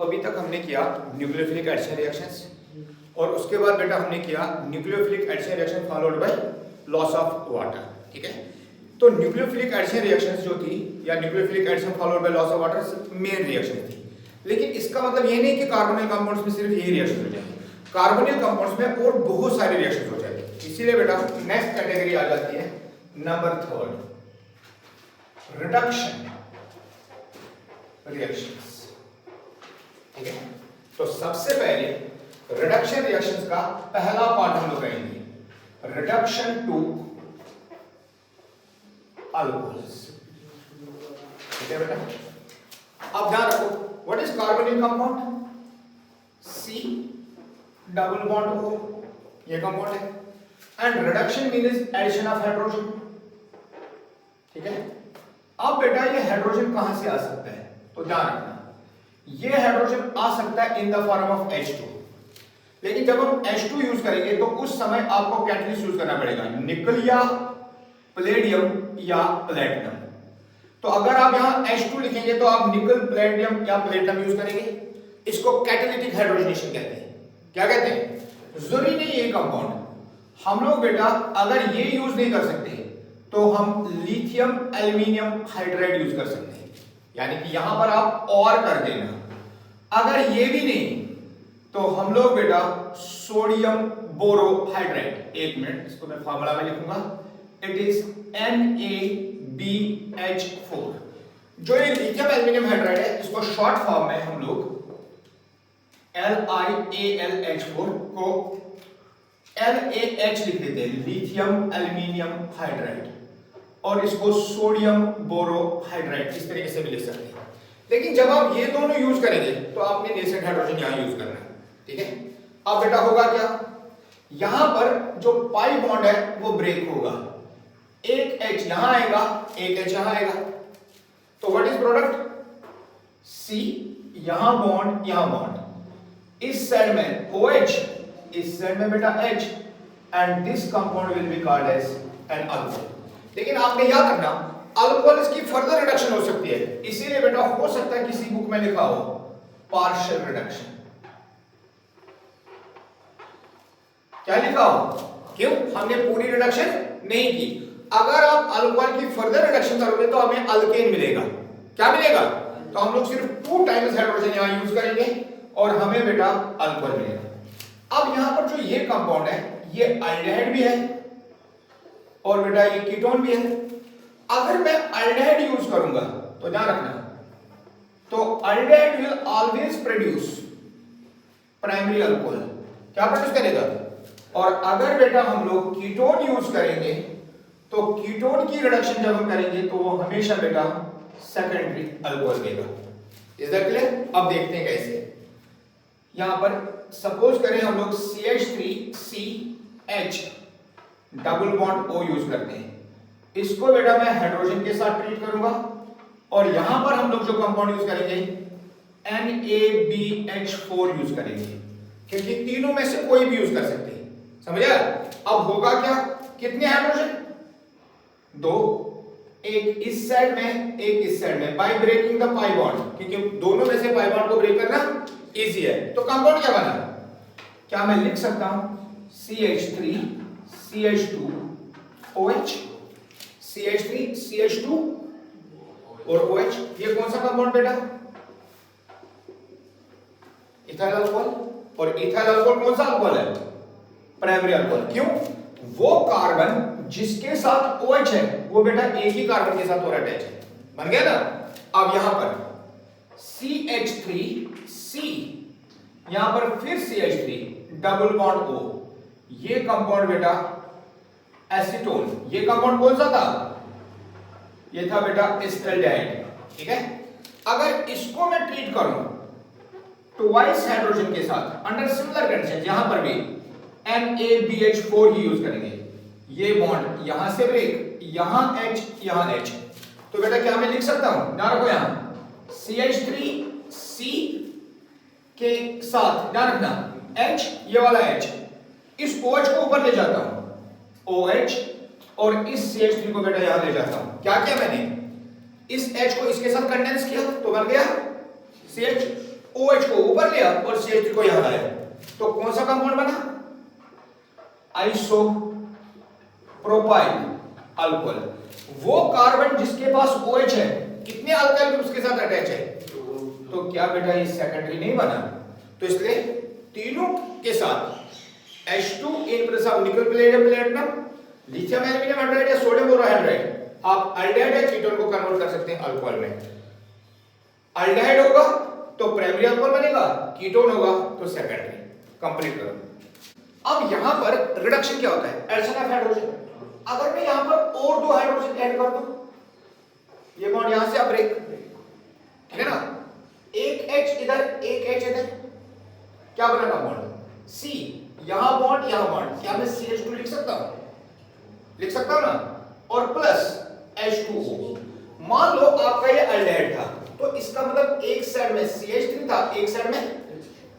अभी तक हमने किया न्यूक्लियोफिलिक एडिशन रिएक्शंस और उसके बाद बेटा हमने किया nucleophilic addition reaction followed by loss of water. ठीक है, तो न्यूक्लियोफिलिक एडिशन रिएक्शंस जो थी या nucleophilic addition followed by loss of water main reaction थी, लेकिन इसका मतलब ये नहीं कि कार्बोनिल कंपाउंड्स में सिर्फ यही रिएक्शन हो जाएगी, कार्बोनिल कंपाउंड्स में और बहुत सारे रिएक्शन हो जाएंगे। इसीलिए बेटा नेक्स्ट कैटेगरी आ जाती है नंबर 3, रिडक्शन रिएक्शंस। ठीक है, तो सबसे पहले रिडक्शन रिएक्शंस का पहला पार्ट हम लोग करेंगे, रिडक्शन टू अल्कोहल्स। ठीक है बेटा, अब ध्यान रखो, what is carbonyl compound? C double bond O, ये कंपाउंड है, and reduction means addition of hydrogen. ठीक है, अब बेटा ये हाइड्रोजन कहां से आ सकता है? तो ध्यान रखना, ये हाइड्रोजन आ सकता है in the form of H2, लेकिन जब हम H2 यूज करेंगे तो उस समय आपको कैटलिस्ट यूज करना पड़ेगा, निकल या प्लेडियम या प्लेटिनम। तो अगर आप यहां H2 लिखेंगे तो आप निकल, प्लेटिनम या प्लेटिनम यूज करेंगे, इसको कैटालिटिक हाइड्रोजनेशन कहते हैं। क्या कहते हैं? जरूरी नहीं ये कंपाउंड, हम लोग बेटा अगर ये यूज नहीं कर सकते तो हम लिथियम एल्यूमिनियम हाइड्राइड यूज कर सकते हैं, यानी कि यहां पर आप और कर देना। अगर ये भी नहीं तो हम लोग बेटा सोडियम बोरोहाइड्राइड, एक मिनट इसको मैं फार्मूला में लिखूंगा, इट इज NaBH4। जो ये लिथियम एल्यूमिनियम हाइड्राइड है इसको शॉर्ट फॉर्म में हम लोग LiAlH4 को LaH लिख देते हैं, लिथियम एल्यूमिनियम हाइड्राइड, और इसको सोडियम बोरोहाइड्राइड इस तरीके से भी लिख सकते हैं। लेकिन जब आप ये दोनों यूज करेंगे तो आपने नेसेंट हाइड्रोजन यहां यूज करना है। ठीक है, अब बेटा होगा क्या, यहां पर जो पाई बॉन्ड है वो ब्रेक होगा, एक H यहां आएगा, एक H यहां आएगा, तो व्हाट इज प्रोडक्ट? C, यहां बॉन्ड, यहां बॉन्ड, इस साइड में OH, इस साइड में बेटा H, and this compound will be called as an alcohol. लेकिन आपने याद रखना, अल्कोहल की फर्दर रिडक्शन हो सकती है, इसीलिए बेटा हो सकता है किसी बुक में लिखा हो पार्शियल रिडक्शन। क्या लिखा हो? क्यों? हमने पूरी रिडक्शन नहीं की। अगर आप अल्कोहल की फर्दर रिडक्शन करोगे तो हमें अल्केन मिलेगा। क्या मिलेगा? तो हम लोग सिर्फ 2 टाइम्स हाइड्रोजन यहां यूज करेंगे और हमें बेटा अल्कोहल मिलेगा। अब यहां पर जो ये कंपाउंड है ये अल्डिहाइड भी है और बेटा ये कीटोन भी है। अगर मैं अल्डिहाइड यूज करूंगा तो ध्यान रखना, तो aldehyde will always produce primary alcohol. क्या प्रोड्यूस करेगा? और अगर बेटा हम लोग कीटोन यूज करेंगे तो कीटोन की रिडक्शन जब हम करेंगे तो वो हमेशा बेटा सेकेंडरी अल्कोहल देगा। Is that clear? अब देखते हैं कैसे। यहां पर सपोज करें हम लोग CH3CH double bond O use करते हैं, इसको बेटा मैं हाइड्रोजन के साथ ट्रीट करूंगा और यहां पर हम लोग जो कंपाउंड यूज करेंगे NaBH4 यूज करेंगे, क्योंकि तीनों में से कोई भी यूज कर सकते हैं। समझा? अब होगा क्या, कितने हाइड्रोजन? 2, एक इस साइड में एक इस साइड में, by breaking the pi bond, क्योंकि दोनों में से पाई बॉन्ड को ब्रेक करना इजी है। तो कंपाउंड क्या बना? क्या मैं लिख सकता हूं CH3 CH2 OH, CH3 CH2 और OH। ये कौन सा कंपाउंड बेटा? Ethyl alcohol. और इथाइल अल्कोहल कौन सा अल्कोहल है? Primary alcohol. क्यों? वो कार्बन जिसके साथ OH है वो बेटा एक ही कार्बन के साथ और अटैच है। बन गया ना? अब यहां पर CH3C, यहां पर फिर CH3 डबल बॉन्ड O, ये कंपाउंड बेटा एसीटोन। ये कंपाउंड कौन सा था? ये था बेटा एस्टल्डिहाइड। ठीक है, अगर इसको मैं ट्रीट करूं ट्वाइस हाइड्रोजन के साथ अंडर सिमिलर कंडीशन, यहां पर भी NaBH4 ही यूज करेंगे, ये बॉन्ड यहां से ब्रेक, यहां H, यहां H, तो बेटा क्या मैं लिख सकता हूं? ध्यान रखो, यहां CH3C के साथ ध्यान रखना H, ये वाला H, इस OH को ऊपर ले जाता हूं OH और इस CH3 को बेटा यहां ले जाता हूं। क्या किया मैंने? इस H को इसके साथ कंडेंस किया तो बन गया CH, OH को ऊपर लिया और CH3 को यहां लाया, तो कौन सा कंपाउंड बना? Isopropyl alcohol. वो कार्बन जिसके पास OH है, कितने अल्काइल ग्रुप्स के साथ अटैच है? तो क्या बेटा ये सेकेंडरी नहीं बना? तो इसलिए तीनों के साथ H2 इन प्रेजेंस ऑफ निकल platinum platinum lithium aluminium hydride या सोडियम बोरोहाइड्राइड, आप अल्डेहाइड या कीटोन को कन्वर्ट कर सकते हैं अल्कोहल में। अल्डेहाइड होगा तो प्राइमरी अल्कोहल बनेगा, कीटोन होगा तो सेकेंडरी। कंप्लीट करो। अब यहां पर रिडक्शन क्या होता है? Addition of hydrogen. अगर मैं यहां पर और दो हाइड्रोजन ऐड कर दूं, ये बॉन्ड यहां से ब्रेक, ठीक है ना? एक H इधर, एक H इधर, क्या बना बॉन्ड? C। यहां बॉन्ड, यहां बॉन्ड, क्या मैं CH2 लिख सकता हूं? लिख सकता हूं ना? और प्लस H2O। मान लो आपका ये अल्डेहाइड था, तो इसका मतलब एक साइड में CH3 था, एक साइड में,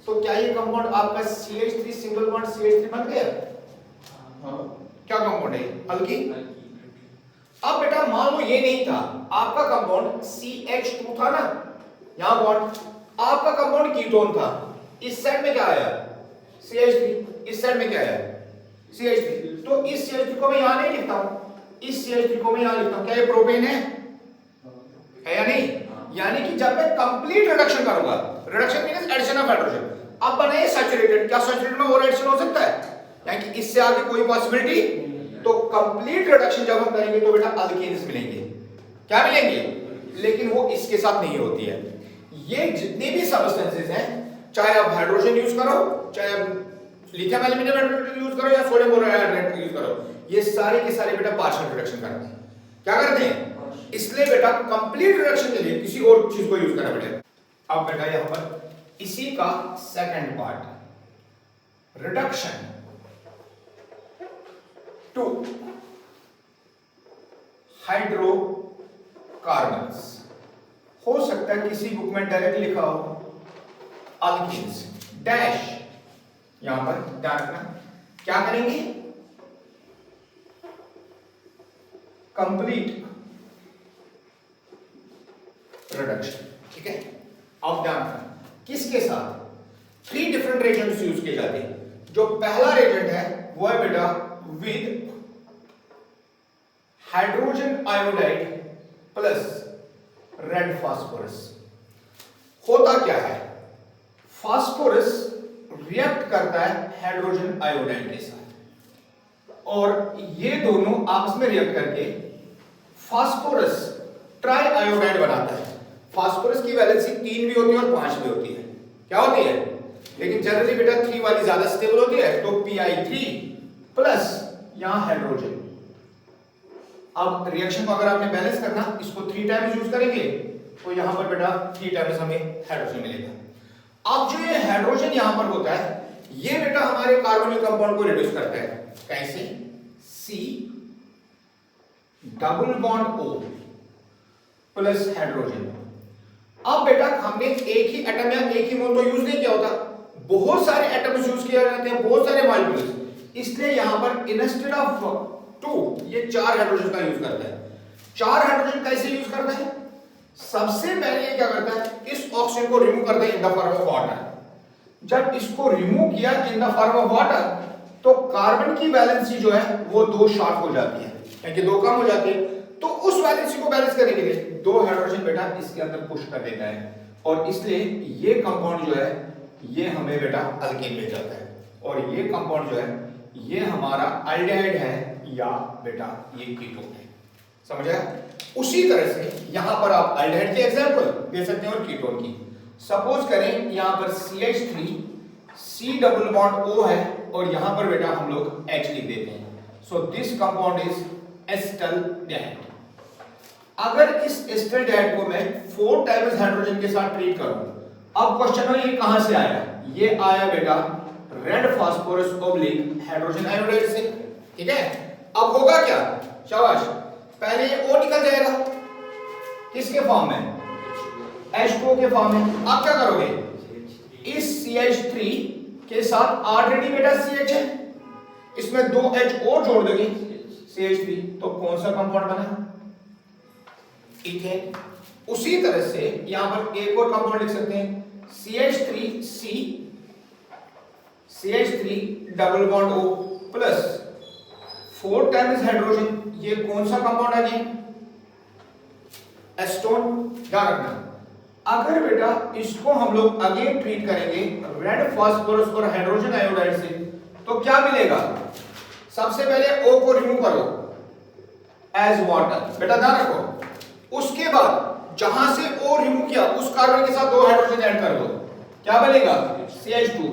तो क्या ये कंपाउंड आपका CH3 सिंगल बॉन्ड CH3 बन गया? हाँ। क्या कंपाउंड है? अल्कीन। अब बेटा मान लो ये नहीं था, आपका कंपाउंड CH2 था ना, यहां बॉन्ड, आपका कंपाउंड कीटोन था, इस साइड में क्या आया? CH3, इस साइड में क्या आया? CH3। तो इस CH3 को मैं यहां नहीं लिखता हूं, इस CH3 को मैं यहां लिखता हूं, क्या ये प्रोपेन है या नहीं? यानी कि जब मैं कंप्लीट रिडक्शन करूंगा, reduction means addition of hydrogen, अब बना ये सैचुरेटेड, क्या सैचुरेटेड में और एडिशन हो सकता है? यानी कि इससे आगे कोई पॉसिबिलिटी? तो कंप्लीट रिडक्शन जब हम करेंगे तो बेटा अल्केन्स मिलेंगे, क्या मिलेंगे? लेकिन वो इसके साथ नहीं होती है। ये जितने भी सब्सटेंसेस हैं, चाहे आप हाइड्रोजन यूज करो, चाहे आप लिथियम एल्यूमिनियम हाइड्राइड यूज करो या सोडियम बोरोहाइड्राइड यूज करो, ये सारे के सारे बेटा पार्शियल रिडक्शन करते हैं। क्या करते हैं? इसलिए बेटा कंप्लीट रिडक्शन के लिए किसी और चीज को यूज करना पड़ेगा। अब बेटा यहां पर इसी का second part, reduction to hydrocarbons. हो सकता है किसी बुक में डायरेक्ट लिखा हो अल्कीन्स डैश, यहां पर ध्यान रखना, क्या करेंगे? कंप्लीट रिडक्शन, ठीक है? अब ध्यान रखना किसके साथ? 3 डिफरेंट रेजेंट्स यूज किए जाते हैं। जो पहला रेजेंट है वो है बेटा with hydrogen iodide plus red phosphorus. होता क्या है? फास्फोरस रिएक्ट करता है हाइड्रोजन आयोडाइड के साथ, और ये दोनों आपस में रिएक्ट करके फास्फोरस ट्राई आयोडाइड बनाता है। फास्फोरस की वैलेंसी 3 भी होती है और 5 भी होती है। क्या होती है? लेकिन जनरली बेटा 3 वाली ज्यादा स्टेबल होती है, तो Pi3 प्लस यहां हाइड्रोजन। अब रिएक्शन को अगर आपने बैलेंस करना, इसको 3 टाइम्स यूज करेंगे तो यहां पर बेटा 3 टाइम्स हमें हाइड्रोजन मिलेगा। अब जो ये हाइड्रोजन यहां पर होता है, ये बेटा हमारे कार्बोनिल कंपाउंड को रिड्यूस करता है। कैसे? C double bond O plus hydrogen. अब बेटा हमने एक ही एटम या एक ही मोल तो यूज नहीं किया होता, बहुत सारे एटम्स यूज किए जाते हैं, बहुत सारे मॉलिक्यूल्स, इसलिए यहां पर इंस्टेड ऑफ 2 ये 4 हाइड्रोजन का यूज करता है। 4 हाइड्रोजन कैसे यूज करता है? सबसे पहले ये क्या करता है? इस ऑक्सीजन को रिमूव करता है in the form of water. जब इसको रिमूव किया in the form of water, तो कार्बन की वैलेंसी जो है वो 2 शार्प हो जाती है, यानी 2 कम हो जाती है। तो उस वैलेंसी को बैलेंस करने के लिए 2 हाइड्रोजन बेटा इसके अंदर पुश कर देता है, और इसलिए ये कंपाउंड जो है ये हमें बेटा अल्केन मिल जाता है, और ये कंपाउंड जो है ये हमारा अल्डेहाइड है या बेटा ये कीटोन है। समझ आया? उसी तरह से यहां पर आप अल्डेहाइड के एग्जांपल दे सकते हैं और कीटोन की। सपोज करें यहां पर CH3 C double bond O है, और यहां पर बेटा हम लोग H लिख देते हैं। So this compound is acetaldehyde. अगर इस एसिटाल्डेहाइड को मैं 4 टाइम्स हाइड्रोजन के साथ ट्रीट करूं, अब क्वेश्चन है ये कहां से आया? ये आया बेटा red phosphorus oblique hydrogen iodide से, ठीक है? अब होगा क्या? शाबाश, पहले ये O निकल जाएगा, किसके फॉर्म में? H2O के फॉर्म में। आप क्या करोगे? इस CH3 के साथ ऑलरेडी बेटा CH है, इसमें 2 H और जोड़ दोगे CH3, तो कौन सा कंपाउंड बना? इथेन। उसी तरह से यहां पर एक और कंपाउंड लिख सकते हैं CH3 double bond O plus 4 times hydrogen, ये कौन सा कंपाउंड है जी? एस्टोन। ध्यान रखना, अगर बेटा इसको हम लोग अगेन ट्रीट करेंगे रेड फास्फोरस और हाइड्रोजन आयोडाइड से, तो क्या मिलेगा? सबसे पहले O को रिमूव करो एज वाटर, बेटा ध्यान रखो। उसके बाद जहां से O रिमूव किया उस कार्बन के साथ 2 हाइड्रोजन ऐड कर दो, क्या बनेगा? CH2।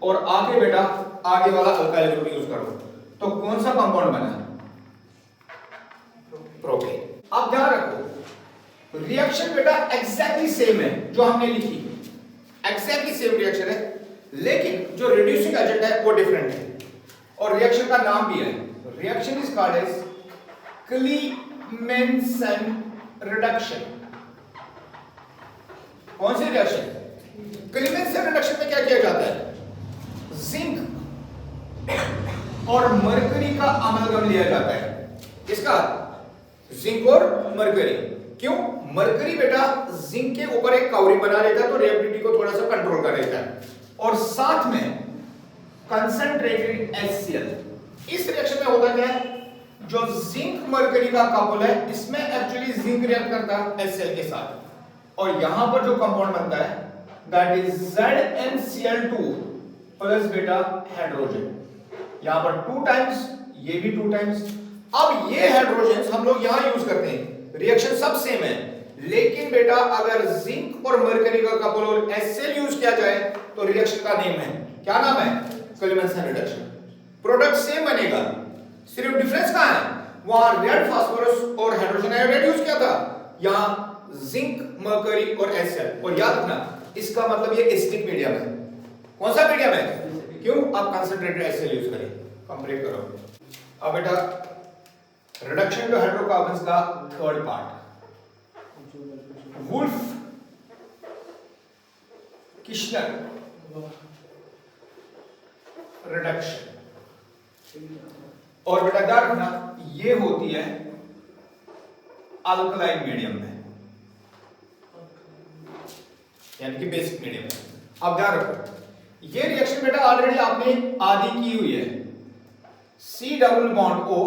और आगे बेटा आगे वाला अल्काइल ग्रुप यूज करो, तो कौन सा कंपाउंड बना? प्रोपेन। अब ध्यान रखो, रिएक्शन बेटा एग्जैक्टली सेम है जो हमने लिखी, एग्जैक्टली सेम रिएक्शन है, लेकिन जो रिड्यूसिंग एजेंट है वो डिफरेंट है और रिएक्शन का नाम भी है। Reaction is called as Clemmensen reduction. कौन सी रिएक्शन? क्लीमेंसन रिडक्शन में क्या किया जाता है? जिंक और मरकरी का अमलगम लिया जाता है। किसका? जिंक और मरकरी। क्यों? मरकरी बेटा जिंक के ऊपर एक कवरिंग बना लेता है तो रिएक्टिविटी को थोड़ा सा कंट्रोल कर देता है, और साथ में कंसंट्रेटेड HCl। इस रिएक्शन में होता क्या है? जो जिंक मरकरी का कपल है इसमें एक्चुअली जिंक रिएक्ट करता है HCl के साथ, और यहां पर जो कंपाउंड बनता है दैट इज ZnCl2 प्लस बेटा हाइड्रोजन। यहां पर 2 टाइम्स, ये भी 2 टाइम्स। अब ये हाइड्रोजन हम लोग यहां यूज करते हैं, रिएक्शन सब सेम है, लेकिन बेटा अगर जिंक और मरकरी का कपल और HCl यूज किया जाए तो रिएक्शन का नेम है, क्या नाम है? क्लीमेंसन रिडक्शन। प्रोडक्ट सेम बनेगा, सिर्फ डिफरेंस कहां है? वहां रेड फास्फोरस और हाइड्रोजन आयोडाइड यूज किया था, यहां जिंक मरकरी और HCl। और याद रखना इसका मतलब ये एसिडिक मीडियम है। कौन सा मीडियम है? क्यों? आप कंसंट्रेटेड HCl यूज करें। कंपेयर करो। अब बेटा रिडक्शन टू हाइड्रोकार्बन्स का third part, Wolff Kishner reduction. और बेटा ध्यान रखना ये होती है अल्कलाइन मीडियम में, यानी कि बेसिक मीडियम में। अब ध्यान रखो ये रिएक्शन बेटा ऑलरेडी आपने आधी की हुई है। C double bond O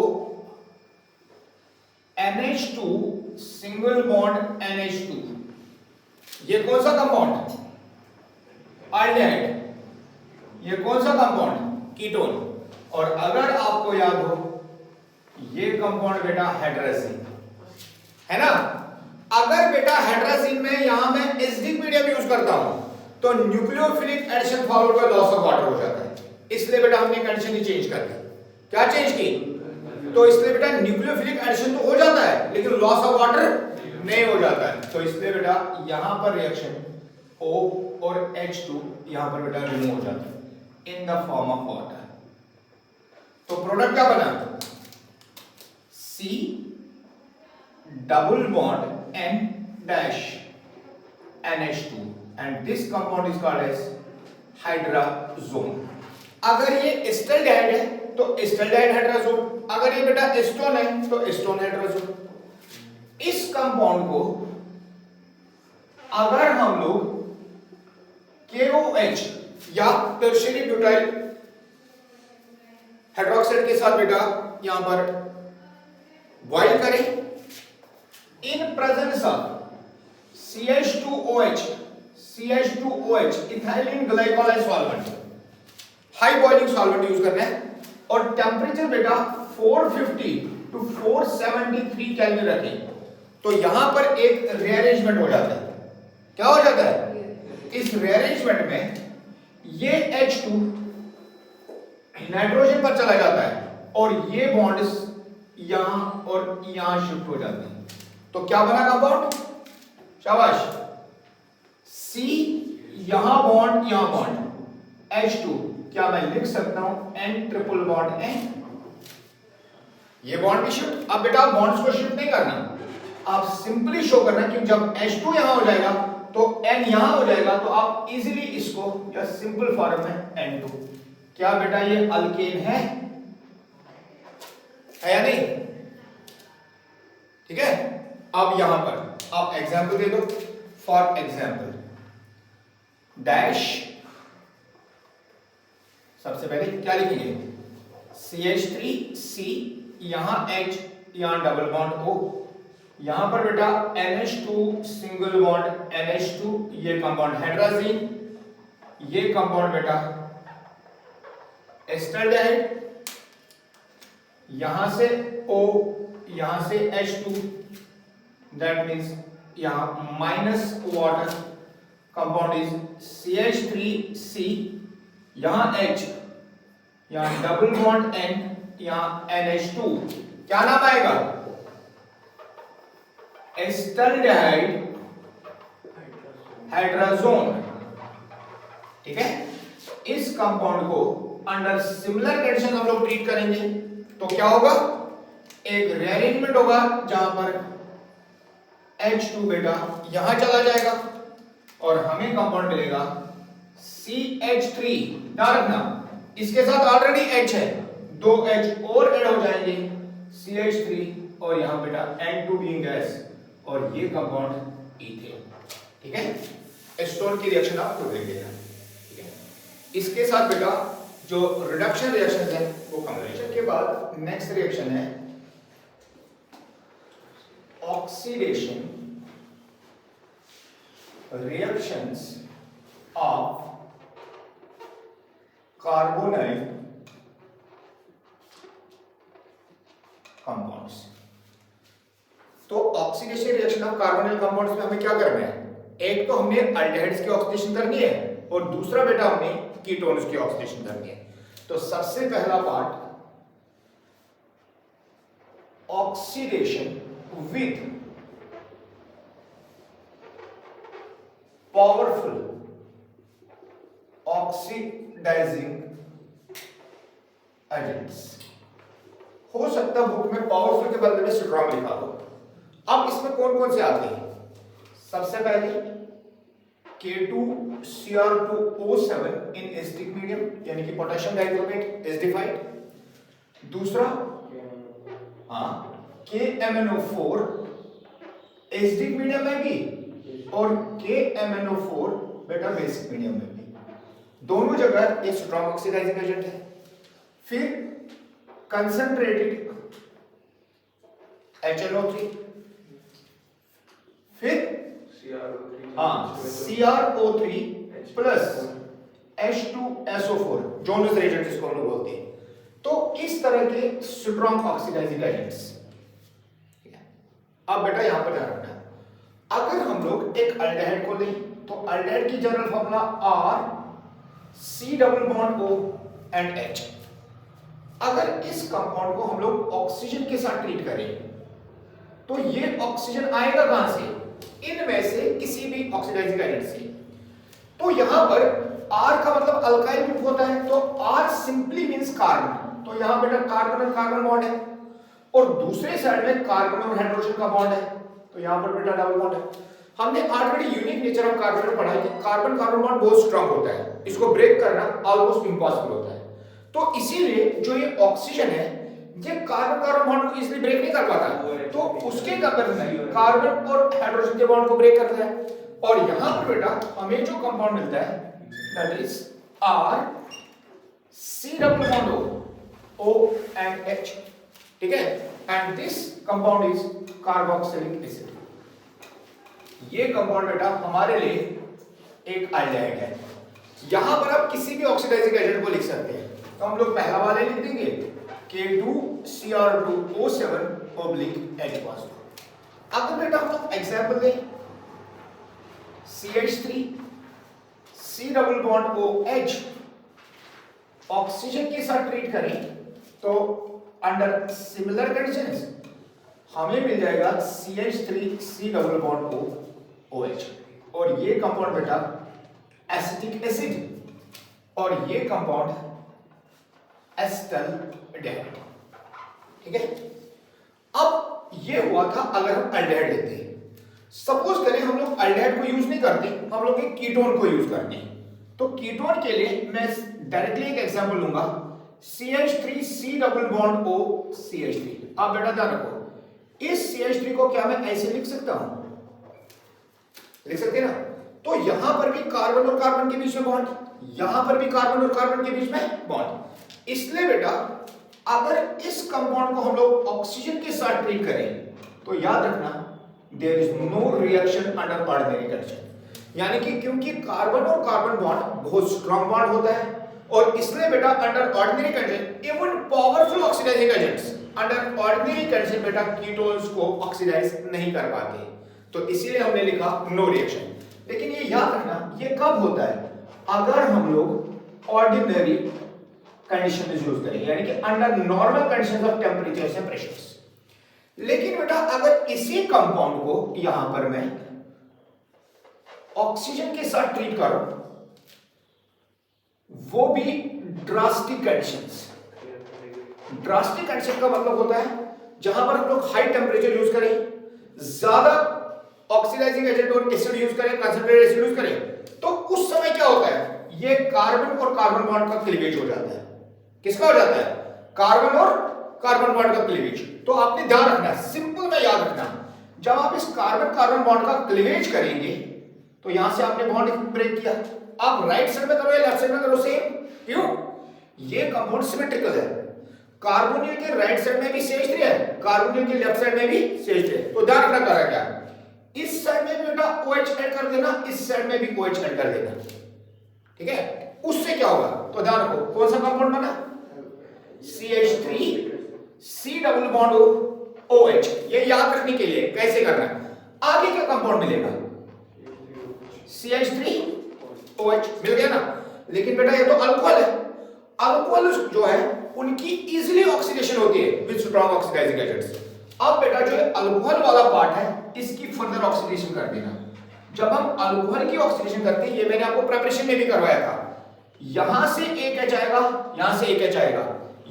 NH2 single bond NH2, ये कौन सा कंपाउंड? एल्डिहाइड। ये कौन सा कंपाउंड? कीटोन। और अगर आपको याद हो ये कंपाउंड बेटा हाइड्राजीन है ना। अगर बेटा हाइड्राजीन में यहां मैं एसिडिक मीडियम यूज करता हूं तो nucleophilic addition followed by loss of water हो जाता है, इसलिए बेटा हमने कंडीशन ही चेंज कर दी। क्या चेंज की? तो इसलिए बेटा न्यूक्लियोफिलिक एडिशन तो हो जाता है लेकिन लॉस ऑफ वाटर नहीं हो जाता है, तो इसलिए बेटा यहां पर रिएक्शन O और H2 यहां पर बेटा रिमूव हो जाता है in the form of water. तो प्रोडक्ट क्या बना? C double bond N dash NH2 and this compound is called as hydrazone। अगर ये एस्टल्डिहाइड है तो एस्टल्डिहाइड हाइड्राजोन, अगर ये बेटा एस्टोन है तो एस्टोन हाइड्राजोन। इस कंपाउंड को अगर हम लोग KOH या टर्शियरी ब्यूटाइल हाइड्रोक्साइड के साथ बेटा यहां पर बॉइल करें in presence of CH2OH ethylene glycolize solvent, high boiling solvent use करना है, और टेंपरेचर बेटा 450 टू 473 केल्विन रखें, तो यहां पर एक रीअरेंजमेंट हो जाता है। क्या हो जाता है? इस रीअरेंजमेंट में ये H2 नाइट्रोजन पर चला जाता है और ये बॉन्ड्स यहां और यहां शिफ्ट हो जाते हैं, तो क्या बना कंपाउंड? शाबाश। C यहां बॉन्ड यहां बॉन्ड, H2 क्या मैं लिख सकता हूं N ट्रिपल बॉन्ड N, ये बॉन्ड भी शिफ्ट। अब बेटा बॉन्ड्स को शिफ्ट नहीं करना, आप सिंपली शो करना कि जब H2 यहां हो जाएगा तो N यहां हो जाएगा, तो आप इजीली इसको या सिंपल फॉर्म में N2। क्या बेटा ये अल्केन है या नहीं? ठीक है। अब यहां पर आप एग्जांपल दे दो। फॉर एग्जांपल डैश, सबसे पहले क्या लिखेंगे CH3C, यहां H, यहां डबल बॉन्ड O, यहां पर बेटा NH2 सिंगल बॉन्ड NH2, ये कंपाउंड हाइड्रोजीन, ये कंपाउंड बेटा एस्टरडाइड, यहां से O, यहां से H2, दैट मीन्स यहां minus water, compound is CH3C, यहां H, यहां डबल बॉन्ड N, यहां NH2, क्या नाम आएगा एस्टल्डिहाइड हाइड्रोजोन। ठीक है, इस कंपाउंड को अंडर सिमिलर कंडीशन हम लोग ट्रीट करेंगे तो क्या होगा, एक रीअरेंजमेंट होगा जहां पर H2 बेटा यहां चला जाएगा और हमें कंपाउंड मिलेगा CH3। ध्यान रखना इसके साथ ऑलरेडी H है, दो H और ऐड हो जाएंगे CH3 और यहां बेटा N2 बीइंग गैस और ये कंपाउंड इथेन। ठीक है, एस्टोन की रिएक्शन आप खुद देखिएगा। ठीक है, इसके साथ बेटा जो रिडक्शन रिएक्शन है वो कम रिएक्शन के बाद नेक्स्ट रिएक्शन है oxidation reactions of carbonyl compounds. तो oxidation reaction of carbonyl compounds में हमें क्या करना है, एक तो हमने अल्डिहाइड्स की ऑक्सीडेशन करनी है और दूसरा बेटा हमने कीटोन्स की ऑक्सीडेशन करनी है। तो सबसे पहला part oxidation with powerful oxidising agents. हो सकता है बुक में पावरफुल के बदले में स्ट्रॉन्ग लिखा हो। अब इसमें कौन कौन से आते हैं, सबसे पहले K2Cr2O7 इन एसिडिक मीडियम यानी कि पोटेशियम डाइक्रोमेट एसिडिफाइड। दूसरा KMnO4 एसिडिक मीडियम में भी और KMnO4 बेटा बेसिक मीडियम में भी, दोनों जगह ये स्ट्रॉन्ग ऑक्सीडाइजिंग एजेंट है। फिर कंसंट्रेटेड HNO3, फिर CrO3 plus H2SO4 Jonas reagent जिसको हम लोग बोलते हैं। तो इस तरह के स्ट्रॉन्ग ऑक्सीडाइजिंग एजेंट्स। अब बेटा यहां पर ध्यान रखना, अगर हम लोग एक अल्डिहाइड को लें तो अल्डिहाइड की general formula R C⋅O and H। अगर इस कंपाउंड को हम लोग ऑक्सीजन के साथ ट्रीट करें तो ये ऑक्सीजन आएगा कहां से, इनमें से किसी भी ऑक्सीडाइजिंग एजेंट से। तो यहां पर R का मतलब अल्काइल ग्रुप होता है, तो R सिंपली मींस कार्बन, तो यहां बेटा कार्बन और कार्बन बॉन्ड है और दूसरे साइड में कार्बन और हाइड्रोजन का बॉन्ड है, तो यहां पर बेटा डबल बॉन्ड है। हमने already unique nature of carbon में पढ़ा है कि कार्बन कार्बन बॉन्ड बहुत स्ट्रांग होता है, इसको ब्रेक करना ऑलमोस्ट इम्पॉसिबल होता है। तो इसीलिए जो ये ऑक्सीजन है ये कार्बन कार्बन बॉन्ड को इजीली ब्रेक नहीं कर पाता, तो उसके कंपैरिजन में कार्बन और हाइड्रोजन के बॉन्ड को ब्रेक करता है। और यहां पर बेटा हमें जो कंपाउंड मिलता है that is R C⋅O and H। ठीक है, and this compound is carboxylic acid. ये कंपाउंड बेटा हमारे लिए एक अल्डिहाइड है। यहां पर आप किसी भी ऑक्सीडाइजिंग एजेंट को लिख सकते हैं, तो हम लोग पहला वाले लिख देंगे K2Cr2O7 H+। अगर बेटा हम लोग एग्जांपल दें CH3 C⋅OH ऑक्सीजन के साथ ट्रीट करें तो अंडर सिमिलर कंडीशंस हमें मिल जाएगा CH3 C⋅OH और ये कंपाउंड बेटा एसिटिक एसिड और ये कंपाउंड एस्टल्डिहाइड। ठीक है, अब ये हुआ था अगर हम अल्डिहाइड लेते हैं। सपोज करें हम लोग अल्डिहाइड को यूज नहीं करते, हम लोग एक कीटोन को यूज करते हैं, तो कीटोन के लिए मैं डायरेक्टली एक एग्जांपल लूंगा CH3 C⋅O CH3। आप बेटा ध्यान रखो, इस CH3 को क्या मैं ऐसे लिख सकता हूं, लिख सकते ना, तो यहां पर भी कार्बन और कार्बन के बीच में बॉन्ड, यहां पर भी कार्बन और कार्बन के बीच में बॉन्ड। इसलिए बेटा अगर इस कंपाउंड को हम लोग ऑक्सीजन के साथ ट्रीट करें तो याद रखना there is no reaction under ordinary condition. यानी कि क्योंकि कार्बन और कार्बन बॉन्ड बहुत स्ट्रांग बॉन्ड होता है और इसलिए बेटा under ordinary condition even powerful oxidising agents under ordinary condition बेटा कीटोन्स को ऑक्सीडाइज नहीं कर पाते, तो इसीलिए हमने लिखा नो रिएक्शन। लेकिन ये याद रखना ये कब होता है, अगर हम लोग ऑर्डिनरी कंडीशन में यूज करें, यानी कि under normal conditions of temperatures and pressures. लेकिन बेटा अगर इसी कंपाउंड को यहां पर मैं ऑक्सीजन के साथ ट्रीट करूं, वो भी ड्रास्टिक कंडीशंस। ड्रास्टिक कंडीशन का मतलब होता है जहां पर हम लोग हाई टेंपरेचर यूज करें, ज्यादा ऑक्सीडाइजिंग एजेंट और एसिड यूज करें, कंसंट्रेटेड एसिड यूज करें, तो उस समय क्या होता है, ये कार्बन और कार्बन बॉन्ड का क्लीवेज हो जाता है। किसका हो जाता है, कार्बन और कार्बन बॉन्ड का क्लीवेज। तो आपने ध्यान रखना, सिंपल में याद रखना, जब आप इस कार्बन कार्बन बॉन्ड का क्लीवेज करेंगे तो यहां से आपने बॉन्ड ब्रेक किया, आप राइट साइड में करो या लेफ्ट साइड में करो सेम, क्यों, ये कंपाउंड सिमेट्रिकल है, कार्बोनिल के राइट साइड में भी CH3 है, कार्बोनिल के लेफ्ट साइड में भी CH3 है। तो ध्यान रखना कर रहा क्या, इस साइड में भी बेटा OH ऐड कर देना, इस साइड में भी OH ऐड कर देना, ठीक है। उससे क्या होगा, तो ध्यान रखो कौन सा कंपाउंड बना, CH3 C double bond OH। ये याद रखने के लिए कैसे करना है, आगे क्या कंपाउंड मिलेगा, CH3 OH मिल गया ना। लेकिन बेटा ये तो अल्कोहल है, अल्कोहल जो है उनकी इजीली ऑक्सीडेशन होती है विद स्ट्रॉन्ग ऑक्सीडाइजिंग एजेंट्स। अब बेटा जो अल्कोहल वाला पार्ट है इसकी फर्दर ऑक्सीडेशन कर देना। जब हम अल्कोहल की ऑक्सीडेशन करते हैं, ये मैंने आपको प्रिपरेशन में भी करवाया था, यहां से एक एच आएगा, यहां से एक एच आएगा,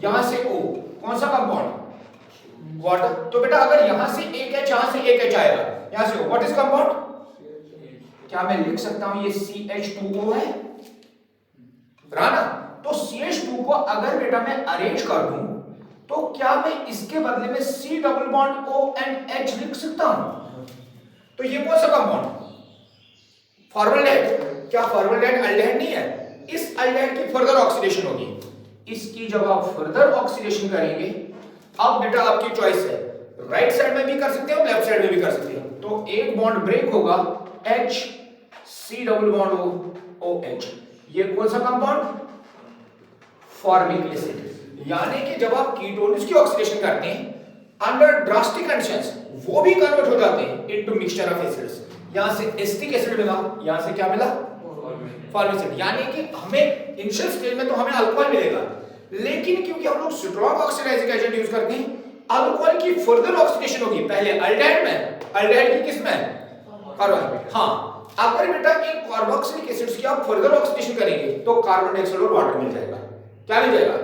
यहां से O, कौन सा कंपाउंड, वाटर। तो बेटा अगर यहां से एक एच, यहां से एक एच आएगा, यहां से O, व्हाट इज कंपाउंड, क्या मैं लिख सकता हूं ये CH2O है, रहा ना। तो CH2 को अगर बेटा मैं अरेंज कर दूं तो क्या मैं इसके बदले में C double bond O and H लिख सकता हूं। तो ये कौन सा कंपाउंड, फॉर्मल्डेहाइड। क्या फॉर्मल्डेहाइड अल्डेहाइड नहीं है, इस अल्डेहाइड की फर्दर ऑक्सीडेशन होगी, इसकी जब आप फर्दर ऑक्सीडेशन करेंगे, अब बेटा आपकी चॉइस है, राइट साइड में भी कर सकते हो, लेफ्ट साइड में भी कर सकते हो। तो एक बॉन्ड ब्रेक होगा, H C double bond O OH, ये कौन सा कंपाउंड, फॉर्मिक एसिड। यानी कि जब आप कीटोन्स की ऑक्सीडेशन करते हैं अंडर ड्रास्टिक कंडीशंस, वो भी कन्वर्ट हो जाते हैं इनटू मिक्सचर ऑफ एसिड्स। यहां से एसिटिक एसिड मिला, यहां से क्या मिला, फॉर्मिक एसिड। यानी कि हमें इनिशियल स्टेज में तो हमें अल्कोहल मिलेगा, लेकिन क्योंकि हम लोग स्ट्रॉन्ग ऑक्सीडाइजिंग एजेंट यूज करते हैं, अल्कोहल की फर्दर ऑक्सीडेशन होगी, पहले अल्डेहाइड में, अल्डेहाइड की किस में, कार्बन। हां, अगर बेटा इन कार्बोक्सिलिक एसिड्स की आप फर्दर ऑक्सीडेशन करेंगे तो कार्बन डाइऑक्साइड और वाटर मिल जाएगा, क्या मिल जाएगा।